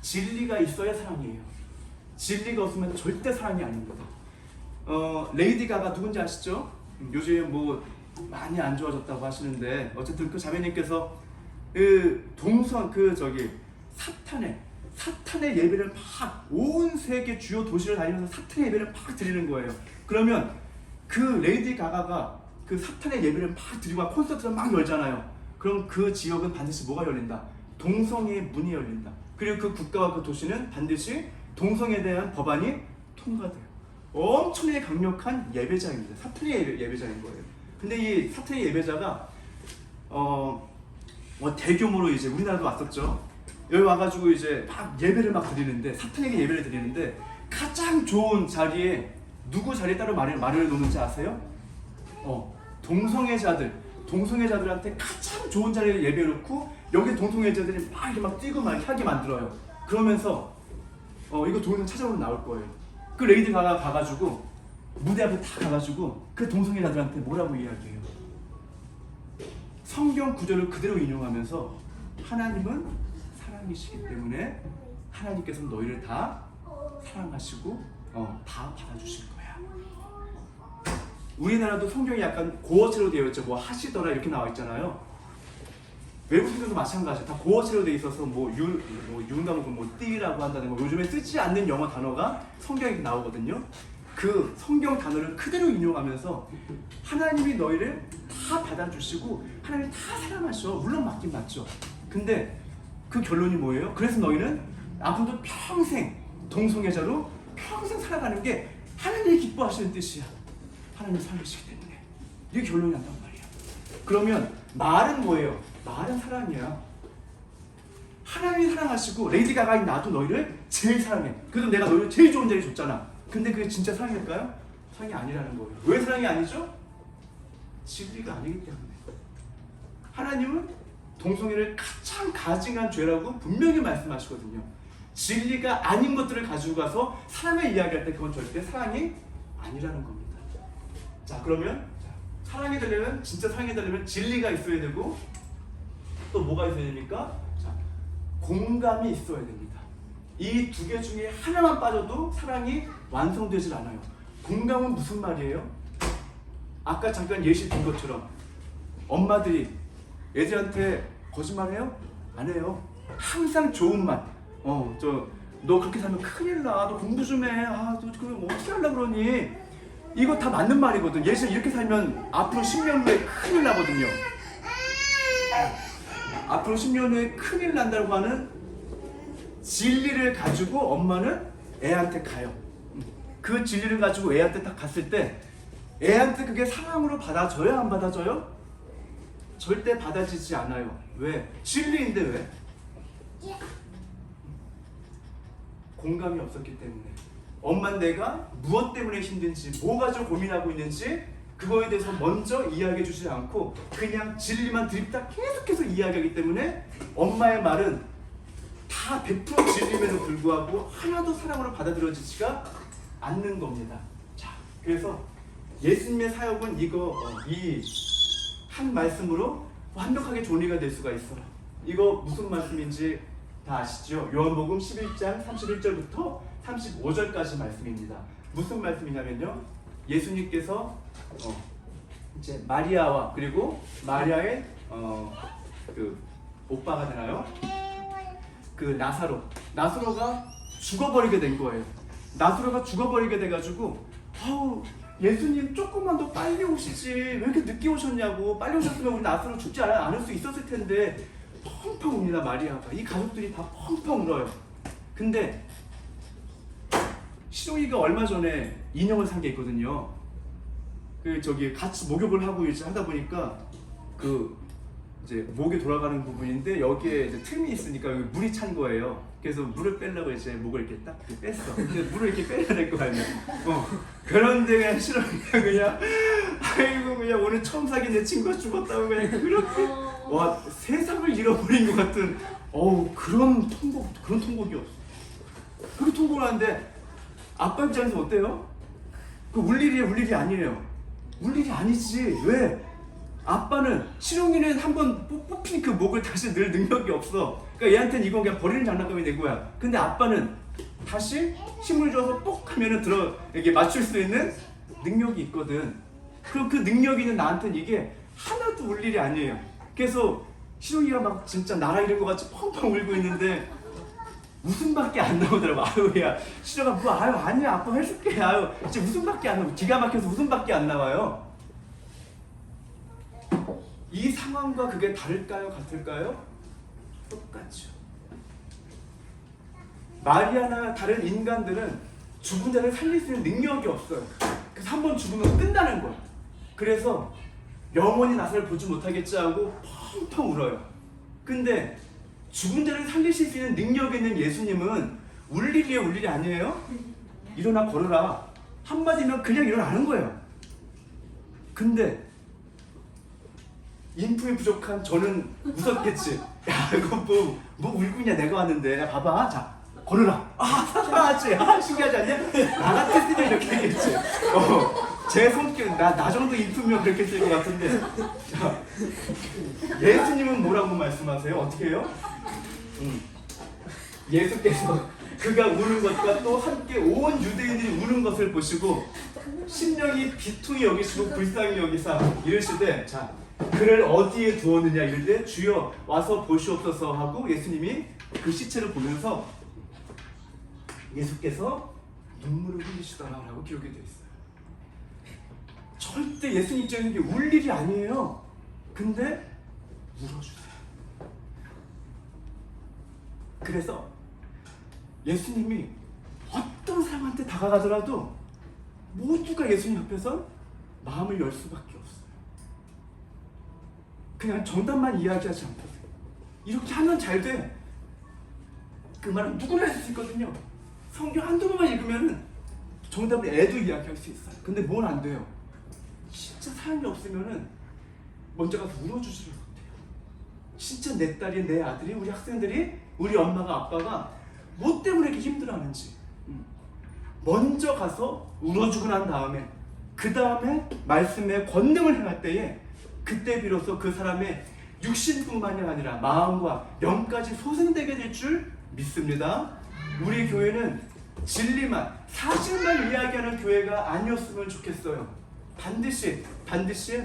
진리가 있어야 사랑이에요. 진리가 없으면 절대 사랑이 아닙니다. 레이디 가가 누군지 아시죠? 요즘에 뭐 많이 안 좋아졌다고 하시는데, 어쨌든 그 자매님께서 사탄의 예배를 막 온 세계 주요 도시를 다니면서 사탄의 예배를 막 드리는 거예요. 그러면 그 레이디 가가가 그 사탄의 예배를 막 드리고 콘서트를 막 열잖아요. 그럼 그 지역은 반드시 뭐가 열린다? 동성애의 문이 열린다. 그리고 그 국가와 그 도시는 반드시 동성애에 대한 법안이 통과돼요. 엄청나게 강력한 예배자입니다. 사탄의 예배자인 거예요. 근데 이 사탄의 예배자가 대규모로 이제 우리나라도 왔었죠. 여기 와가지고 이제 막 예배를 막 드리는데, 사탄에게 예배를 드리는데, 가장 좋은 자리에 누구 자리에 따로 말을 놓는지 아세요? 동성애자들한테 가장 좋은 자리에 예배를 놓고, 여기 동성애자들이 막 이렇게 막 뛰고 막 하게 만들어요. 그러면서 이거 동영상 찾아보면 나올 거예요. 그 레이디 가가 가가지고 무대 앞에 다 가가지고 그 동성애자들한테 뭐라고 이야기해요? 성경 구절을 그대로 인용하면서 하나님은 사랑이시기 때문에 하나님께서는 너희를 다 사랑하시고 다 받아주실 거야. 우리나라도 성경이 약간 고어체로 되어 있죠. 뭐 하시더라 이렇게 나와 있잖아요. 외국인들도 마찬가지예요. 다 고어체로 되어 있어서 뭐 띠라고 한다는 거, 요즘에 쓰지 않는 영어 단어가 성경에 나오거든요. 그 성경 단어를 그대로 인용하면서 하나님이 너희를 다 받아주시고 하나님이 다 사랑하셔. 물론 맞긴 맞죠. 근데 그 결론이 뭐예요? 그래서 너희는 앞으로도 평생 동성애자로 평생 살아가는 게 하나님이 기뻐하시는 뜻이야. 하나님이 살리시기 때문에. 이게 결론이 난단 말이야. 그러면 말은 뭐예요? 말은 사랑이야. 하나님이 사랑하시고 레이디 가가인 나도 너희를 제일 사랑해. 그래도 내가 너희를 제일 좋은 자리 줬잖아. 근데 그게 진짜 사랑일까요? 사랑이 아니라는 거예요. 왜 사랑이 아니죠? 진리가 아니기 때문에. 하나님은 동성애를 가장 가증한 죄라고 분명히 말씀하시거든요. 진리가 아닌 것들을 가지고 가서 사랑을 이야기할 때 그건 절대 사랑이 아니라는 겁니다. 자, 그러면 사랑이 되려면, 진짜 사랑이 되려면 진리가 있어야 되고, 또 뭐가 있어야 됩니까? 자, 공감이 있어야 됩니다. 이 두 개 중에 하나만 빠져도 사랑이 완성되질 않아요. 공감은 무슨 말이에요? 아까 잠깐 예시 든 것처럼 엄마들이 애들한테 거짓말해요? 안 해요. 항상 좋은 말. 너 그렇게 살면 큰일 나. 너 공부 좀 해. 너 그럼 어떻게 하려고 그러니? 이거 다 맞는 말이거든. 예를 이렇게 살면 앞으로 10년 후에 큰일 나거든요. 앞으로 10년 후에 큰일 난다고 하는 진리를 가지고 엄마는 애한테 가요. 그 진리를 가지고 애한테 딱 갔을 때 애한테 그게 사랑으로 받아져요? 안 받아져요? 절대 받아지지 않아요. 왜? 진리인데 왜? 공감이 없었기 때문에. 엄마는 내가 무엇 때문에 힘든지, 뭐가 좀 고민하고 있는지 그거에 대해서 먼저 이야기해 주지 않고 그냥 진리만 드립다 계속해서 이야기하기 때문에 엄마의 말은 다 100% 진리임에도 불구하고 하나도 사랑으로 받아들여지지가 않는 겁니다. 자, 그래서 예수님의 사역은 이 한 말씀으로 완벽하게 존리가 될 수가 있어요. 이거 무슨 말씀인지 다 아시죠? 요한복음 11장 31절부터 35절까지 말씀입니다. 무슨 말씀이냐면요, 예수님께서 이제 마리아와 그리고 마리아의 그 오빠가 되나요? 그 나사로가 죽어버리게 된 거예요. 나사로가 죽어버리게 돼가지고 예수님 조금만 더 빨리 오시지 왜 이렇게 늦게 오셨냐고. 빨리 오셨으면 우리 나사로 죽지 않을 수 있었을 텐데 펑펑 웁니다. 마리아가. 이 가족들이 다 펑펑 울어요. 근데 시동이가 얼마 전에 인형을 산 게 있거든요. 같이 목욕을 하고 이제 하다 보니까 이제 목이 돌아가는 부분인데 여기에 이제 틈이 있으니까 여기 물이 찬 거예요. 그래서 물을 빼려고 이제 목을 이렇게 딱 뺐어. 근데 물을 이렇게 빼야 될 거 아니야. 그런데 그냥 싫어니까 그냥 아이고 그냥 오늘 처음 사귄 내 친구가 죽었다고 그냥 그렇게 와 세상을 잃어버린 것 같은 그런 통곡이었어. 그렇게 통곡을 하는데 아빠 입장에서 어때요? 울 일이 아니에요. 울 일이 아니지. 왜? 아빠는 시롱이는 한번 뽑힌 그 목을 다시 늘 능력이 없어. 그러니까 얘한테는 이건 그냥 버리는 장난감이 된 거야. 근데 아빠는 다시 힘을 줘서 뽁 하면은 이렇게 맞출 수 있는 능력이 있거든. 그럼 그 능력이 있는 나한테는 이게 하나도 울 일이 아니에요. 그래서 시롱이가 막 진짜 나라 잃은 것 같이 펑펑 울고 있는데 웃음밖에 안 나오더라고. 야 시롱아 아니야 아빠 해줄게. 진짜 웃음밖에 안 나와. 기가 막혀서 웃음밖에 안 나와요. 이 상황과 그게 다를까요? 같을까요? 똑같죠. 마리아나 다른 인간들은 죽은 자를 살릴 수 있는 능력이 없어요. 그래서 한 번 죽으면 끝나는 거예요. 그래서 영원히 나사를 보지 못하겠지 하고 펑펑 울어요. 근데 죽은 자를 살리실 수 있는 능력이 있는 예수님은 울 일이 아니에요? 일어나 걸어라. 한마디면 그냥 일어나는 거예요. 근데 인품이 부족한 저는 웃었겠지. 야 이거 뭐 울고 있냐 내가 왔는데. 야 봐봐 자 걸어라. 사랑하지. 신기하지 않냐? 나 같았으면 이렇게 했겠지. 제 성격 나 정도 인품이면 그렇게 했을 것 같은데. 자 예수님은 뭐라고 말씀하세요? 어떻게 해요? 예수께서 그가 우는 것과 또 함께 온 유대인들이 우는 것을 보시고 심령이 비통히 여기시고 불쌍히 여기사 이르시되 자 그를 어디에 두었느냐 이럴 때 주여 와서 보시옵소서 하고 예수님이 그 시체를 보면서 예수께서 눈물을 흘리시더라라고 기록이 되어 있어요. 절대 예수님 입장에서 이게 울 일이 아니에요. 근데 울어주세요. 그래서 예수님이 어떤 사람한테 다가가더라도 모두가 예수님 앞에서 마음을 열 수밖에 없어요. 그냥 정답만 이야기하지 않거든요. 이렇게 하면 잘 돼. 그 말은 누구나 할 수 있거든요. 성경 한두 번만 읽으면 정답을 애도 이야기할 수 있어요. 근데 뭘 안 돼요? 진짜 사람이 없으면 먼저 가서 울어주지를 못해요. 진짜 내 딸이 내 아들이 우리 학생들이 우리 엄마가 아빠가 뭐 때문에 이렇게 힘들어하는지 먼저 가서 울어주고 난 다음에 그 다음에 말씀의 권능을 행할 때에 그때 비로소 그 사람의 육신뿐만이 아니라 마음과 영까지 소생되게 될 줄 믿습니다. 우리 교회는 진리만, 사실만 이야기하는 교회가 아니었으면 좋겠어요. 반드시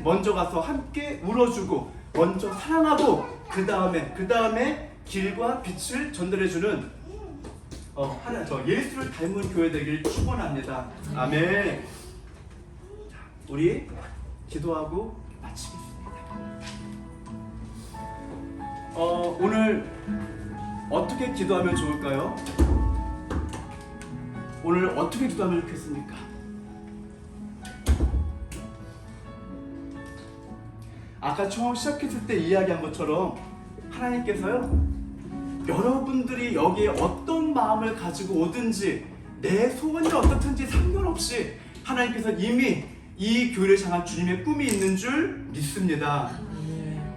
먼저 가서 함께 울어주고 먼저 사랑하고 그 다음에 길과 빛을 전달해주는 예수를 닮은 교회 되길 축원합니다. 아멘. 우리 기도하고 마치겠습니다. 오늘 어떻게 기도하면 좋을까요? 오늘 어떻게 기도하면 좋겠습니까? 아까 처음 시작했을 때 이야기한 것처럼 하나님께서요, 여러분들이 여기에 어떤 마음을 가지고 오든지 내 소원이 어떻든지 상관없이 하나님께서 이미 이 교회를 향한 주님의 꿈이 있는 줄 믿습니다.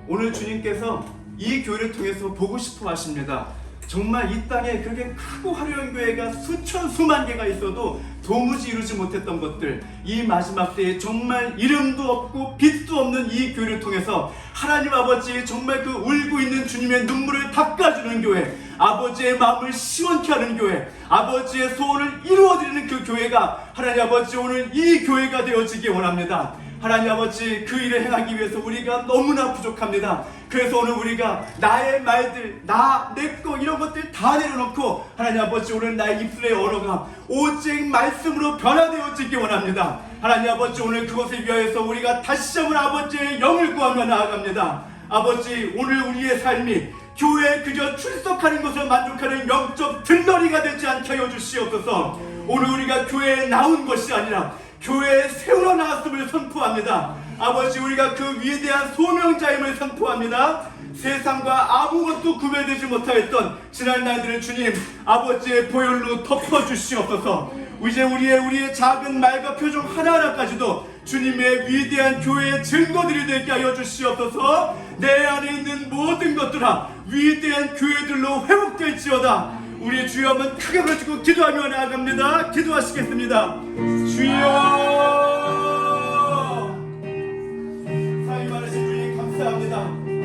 오늘 주님께서 이 교회를 통해서 보고 싶어 하십니다. 정말 이 땅에 그렇게 크고 화려한 교회가 수천 수만 개가 있어도 도무지 이루지 못했던 것들, 이 마지막 때에 정말 이름도 없고 빛도 없는 이 교회를 통해서 하나님 아버지 정말 그 울고 있는 주님의 눈물을 닦아주는 교회, 아버지의 마음을 시원케 하는 교회, 아버지의 소원을 이루어드리는 그 교회가 하나님 아버지 오늘 이 교회가 되어지기 원합니다. 하나님 아버지 그 일을 행하기 위해서 우리가 너무나 부족합니다. 그래서 오늘 우리가 나의 말들, 내 거 이런 것들 다 내려놓고 하나님 아버지 오늘 나의 입술의 언어가 오직 말씀으로 변화되어지기 원합니다. 하나님 아버지 오늘 그것을 위하여서 우리가 다시 한번 아버지의 영을 구하며 나아갑니다. 아버지 오늘 우리의 삶이 교회에 그저 출석하는 것을 만족하는 영적 들러리가 되지 않게 하여 주시옵소서. 오늘 우리가 교회에 나온 것이 아니라 교회에 세우러 나왔음을 선포합니다. 아버지 우리가 그 위대한 소명자임을 선포합니다. 세상과 아무것도 구별되지 못하였던 지난 날들을 주님 아버지의 보혈로 덮어주시옵소서. 이제 우리의 작은 말과 표정 하나하나까지도 주님의 위대한 교회의 증거들이 되게 하여 주시옵소서. 내 안에 있는 모든 것들아 위대한 교회들로 회복될지어다. 우리 주여 한번 크게 불러주고 기도하며 나아갑니다. 기도하시겠습니다. 주여, 사랑이 많으신 주님 감사합니다.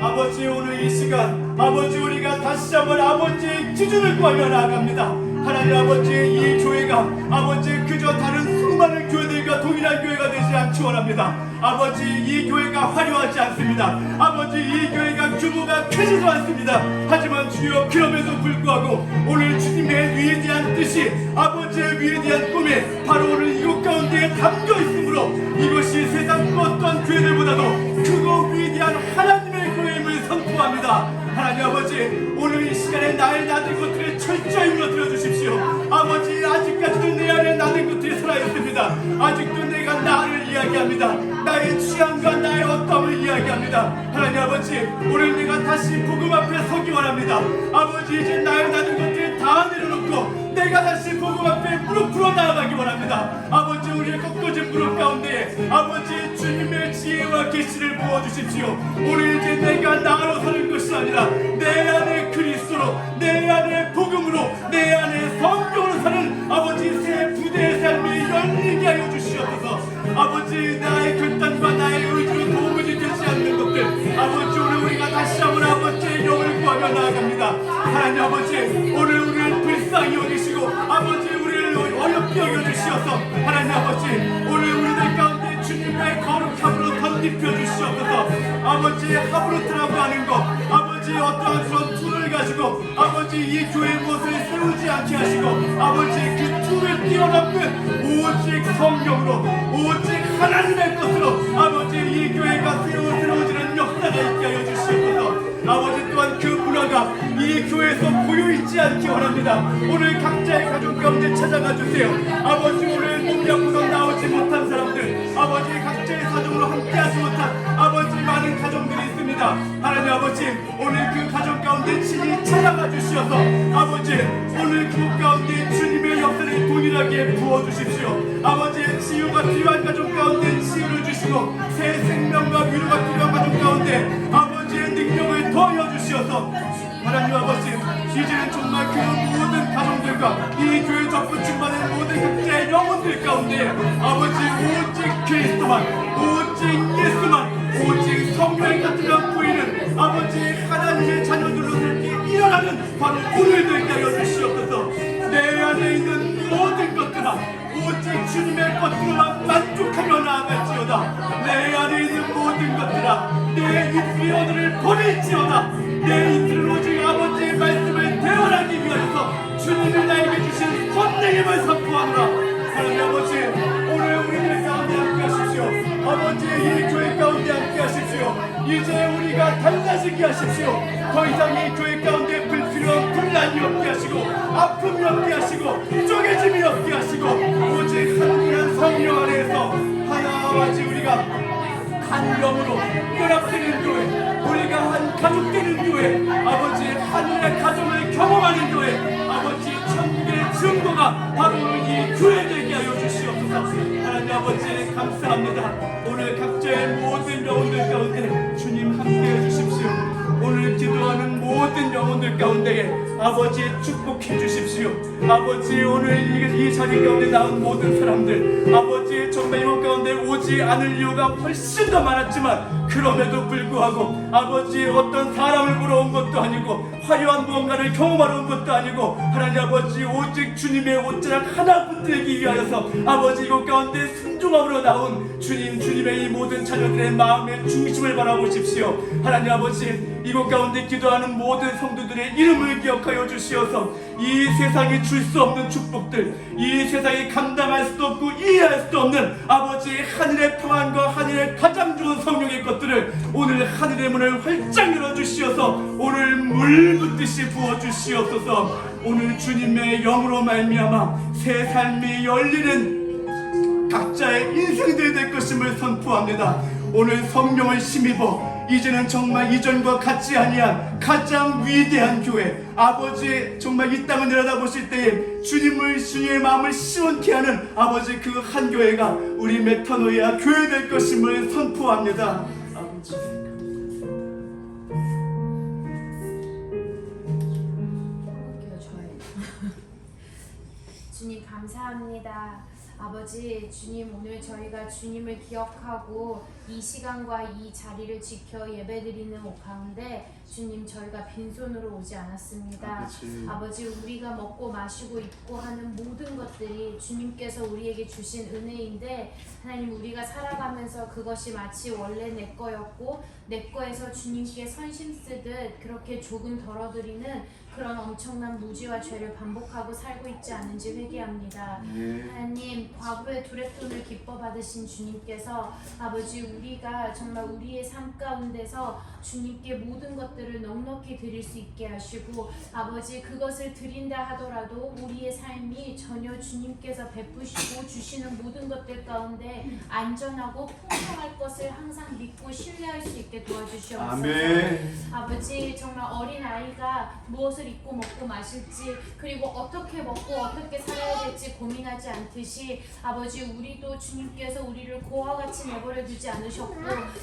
아버지 오늘 이 시간 아버지 우리가 다시 한번 아버지의 기준을 구하며 나아갑니다. 하나님 아버지 이 교회가 아버지 그저 다른 수많은 교회들과 동일한 교회가 되지 않기 원합니다. 아버지 이 교회가 화려하지 않습니다. 아버지 이 교회가 규모가 크지도 않습니다. 하지만 주여 그럼에도 불구하고 오늘 주님의 위대한 뜻이 아버지의 위대한 꿈이 바로 오늘 이곳 가운데에 담겨 있으므로 이것이 세상 어떤 교회들보다도 크고 위대한 하나님의 교회임을 선포합니다. 하나님 아버지 오늘 이 시간에 나의 나된 것들을 철저히 물어들여 주십시오. 아버지 아직까지도 내 안에 나된 것들이 살아있습니다. 아직도 내가 나를 이야기합니다. 나의 취향과 나의 어떠함을 이야기합니다. 하나님 아버지 오늘 내가 다시 복음 앞에 서기 원합니다. 아버지 이제 나의 나된 것들을 다 내려놓고 내가 다시 복음 앞에 무릎 꿇어 나아가기 원합니다. 아버지 우리의 꺾어진 무릎 가운데 아버지 주님의 지혜와 계시를 부어주십시오. 오늘 이제 내가 나로 사는 것이 아니라 내 안에 그리스도로 내 안에 복음으로 내 안에 성경으로 사는 아버지 새 부대의 삶이 열리게 하여 주시옵소서. 아버지 나의 결단과 나의 의지로 도무지 되지 않는 것들 아버지 오늘 우리가 다시 한번 아버지의 영을 구하며 나아갑니다. 하나님 아버지 오늘 우리를 불쌍히 여기시고 아버지 우리를 어렵게 여겨주시옵소서. 하나님 아버지 오늘 우리들 가운데 주님의 거룩함으로 덧입혀 주시옵소서. 아버지 하브루트라고 하는 것 아버지 어떠한 그런 툴을 가지고 아버지 이 교회의 무엇을 세우지 않게 하시고 아버지 그 툴을 뛰어넘는 오직 성령으로 오직 하나님의 것으로 아버지 이 교회가 세워지는 역사가 있게 하여 주시옵소서. 아버지 또한 그 문화가 이 교회에서 고요있지 않기 원합니다. 오늘 각자의 가족 가운데 찾아가 주세요. 아버지 오늘 몸이 아프서 나오지 못한 사람들 아버지 각자의 사정으로 함께하지 못한 아버지 많은 가정들이 있습니다. 하나님 아버지 오늘 그 가정 가운데 친히 찾아가 주시어서 아버지 오늘 그 가운데 주님의 역사를 동일하게 부어주십시오. 아버지의 치유가 필요한 가정 가운데 치유를 주시고 새 생명과 위로가 필요한 가정 가운데 아버지의 능력을 더하여 주시어서 하나님 아버지 이제는 정말 그 모든 가정들과 이 교회 접붙임받은 모든 각자의 영혼들 가운데 아버지 오직 그리스도만 오직 예수만 오직 성령의 같은 보이는 아버지 하나님의 자녀들로 살게 일어나는 바로 오늘 되게 하여 주시옵소서. 내 주님의 것으로만 만족하며 나아갈지어다. 내 안에 있는 모든 것들아, 내 입술이 오늘을 보낼지어다. 내 입술은 오직 아버지의 말씀을 대언하기 위하여서 주님이 나에게 주신 권능임을 선포하노라. 하나님 아버지, 오늘 우리들 가운데 함께 하십시오. 아버지의 이 교회 가운데 함께 하십시오. 이제 우리가 달라지게 하십시오. 더 이상 이 교회 가운데 불필요한 분란이 없게 하시고, 아픔이 없게 하시고, 쪼개짐이 없게 하시고, 오직 한분한 성령 안에서 하나같이 우리가 한 영으로 연합되는 교회, 우리가 한 가족 되는 교회, 아버지 하늘의 가정을 경험하는 교회, 아버지 천국의 증거가 바로 이 교회 되게 하여 주시옵소서. 하나님 아버지 감사합니다. 오늘 각자의 모든 영혼들 가운데 주님 함께해 주십시오. 오늘 기도하는 모든 영혼들 가운데 아버지 축복해 주십시오. 아버지 오늘 이 자리 가운데 나온 모든 사람들, 아버지 정말 이곳 가운데 오지 않을 이유가 훨씬 더 많았지만 그럼에도 불구하고 아버지 어떤 사람을 보러 온 것도 아니고 화려한 무언가를 경험하러 온 것도 아니고 하나님 아버지 오직 주님의 옷자락 하나 붙들기 위하여서 아버지 이곳 가운데 순종함으로 나온 주님의 이 모든 자녀들의 마음의 중심을 바라보십시오. 하나님 아버지 이곳 가운데 기도하는 모든 성도들의 이름을 기억하여 주시어서 이 세상이 줄 수 없는 축복들, 이 세상이 감당할 수도 없고 이해할 수도 없는 아버지 하늘의 평안과 하늘의 가장 좋은 성령의 것들을 오늘 하늘의 문을 활짝 열어주시어서 오늘 물 붓듯이 부어주시옵소서. 오늘 주님의 영으로 말미암아 새 삶이 열리는 각자의 인생들이 될 것임을 선포합니다. 오늘 성령을 힘입어 이제는 정말 이전과 같지 아니한 가장 위대한 교회, 아버지 정말 이 땅을 내려다보실 때에 주님의 마음을 시원케 하는 아버지 그 한 교회가 우리 메타노이아 교회 될 것임을 선포합니다. 아버지 주님 감사합니다. 아버지 주님 오늘 저희가 주님을 기억하고 이 시간과 이 자리를 지켜 예배드리는 가운데 주님 저희가 빈손으로 오지 않았습니다. 아버지 우리가 먹고 마시고 입고 하는 모든 것들이 주님께서 우리에게 주신 은혜인데 하나님 우리가 살아가면서 그것이 마치 원래 내 거였고 내 거에서 주님께 선심 쓰듯 그렇게 조금 덜어드리는 그런 엄청난 무지와 죄를 반복하고 살고 있지 않은지 회개합니다. 하나님 과부의 두레돈을 기뻐 받으신 주님께서 아버지 우리가 정말 우리의 삶 가운데서 주님께 모든 것들을 넉넉히 드릴 수 있게 하시고 아버지 그것을 드린다 하더라도 우리의 삶이 전혀 주님께서 베푸시고 주시는 모든 것들 가운데 안전하고 풍성할 것을 항상 믿고 신뢰할 수 있게 도와주시옵소서. 아멘. 아버지 정말 어린 아이가 무엇을 입고 먹고 마실지 그리고 어떻게 먹고 어떻게 살아야 될지 고민하지 않듯이 아버지 우리도 주님께서 우리를 고와 같이 내버려 두지 않으셨고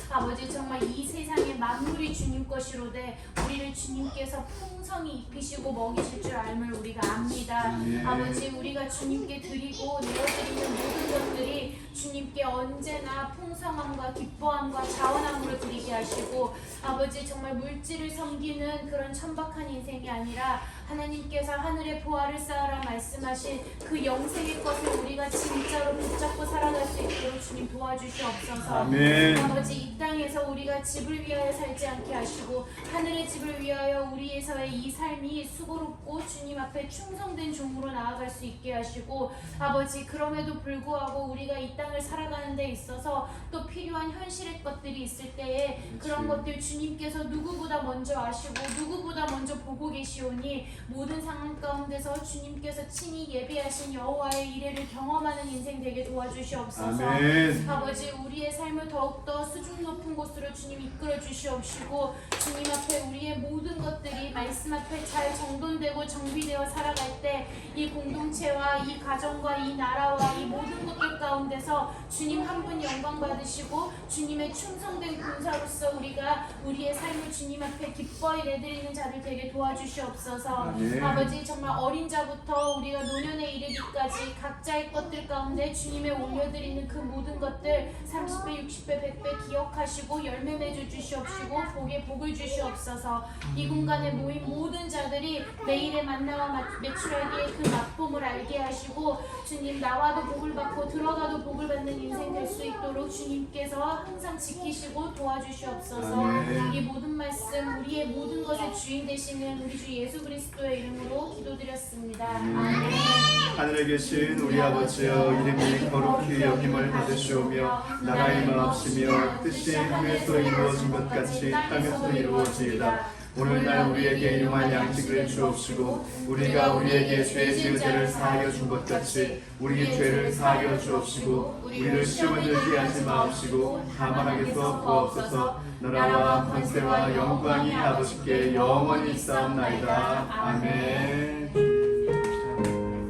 아버지 정말 이 세상의 만물이 주님 것이로되 우리를 주님께서 풍성히 입히시고 먹이실 줄 알을 우리가 압니다. 아버지 우리가 주님께 드리고 내어드리는 모든 것들이 주님께 언제나 풍성함과 기뻐함과 자원함으로 드리게 하시고 아버지 정말 물질을 섬기는 그런 천박한 인생이 아니라 하나님께서 하늘의 보화를 쌓아라 말씀하신 그 영생의 것을 우리가 진짜로 붙잡고 살아갈 수 있도록 주님 도와주시옵소서. 아멘. 아버지 이 땅에서 우리가 집을 위하여 살지 않게 하시고 하늘의 집을 위하여 우리에서의 이 삶이 수고롭고 주님 앞에 충성된 종으로 나아갈 수 있게 하시고 아버지 그럼에도 불구하고 우리가 이 땅을 살아가는 데 있어서 또 필요한 현실의 것들이 있을 때에 그런 것들 주님께서 누구보다 먼저 아시고 누구보다 먼저 보고 계시오니 모든 상황 가운데서 주님께서 친히 예비하신 여호와의 이레를 경험하는 인생 되게 도와주시옵소서. 아멘. 아버지 우리의 삶을 더욱더 수준 높은 곳으로 주님 이끌어 주시옵시고 주님 앞에 우리의 모든 것들이 말씀 앞에 잘 정돈되고 정비되어 살아갈 때 이 공동체와 이 가정과 이 나라와 이 모든 것들 가운데서 주님 한 분 영광 받으시고 주님의 충성된 군사로서 우리가 우리의 삶을 주님 앞에 기뻐히 내드리는 자들 되게 도와주시옵소서. 네. 아버지 정말 어린 자부터 우리가 노년에 이르기까지 각자의 것들 가운데 주님에 올려드리는 그 모든 것들 30배, 60배, 100배 기억하시고 열매 맺어 주시옵시고 복에 복을 주시옵소서. 이 공간에 모인 모든 자들이 매일의 만나와 매출하기에 그 맛봄을 알게 하시고 주님 나와도 복을 받고 들어가도 복을 받는 인생 될 수 있도록 주님께서 항상 지키시고 도와주시옵소서. 아멘. 이 모든 말씀 우리의 모든 것의 주인 되시는 우리 주 예수 그리스도의 이름으로 기도드렸습니다. 아멘. 하늘에 계신 우리 아버지여 이름이 거룩히 여김을 받으시오며 나라의 마옵시며 뜻이 하늘에서 이루어진 것 같이 땅에서 이루어지이다. 오늘날 우리에게 일용할 양식을 주옵시고 우리가 우리에게 죄 지은 자를 사하여 준 것 같이 우리의 죄를 사하여 주옵시고 우리를 시험에 들게 하지 마옵시고 다만 하게서 구하옵소서. 나라와 권세와 영광이 아버지께 영원히 있사옵나이다. 아멘.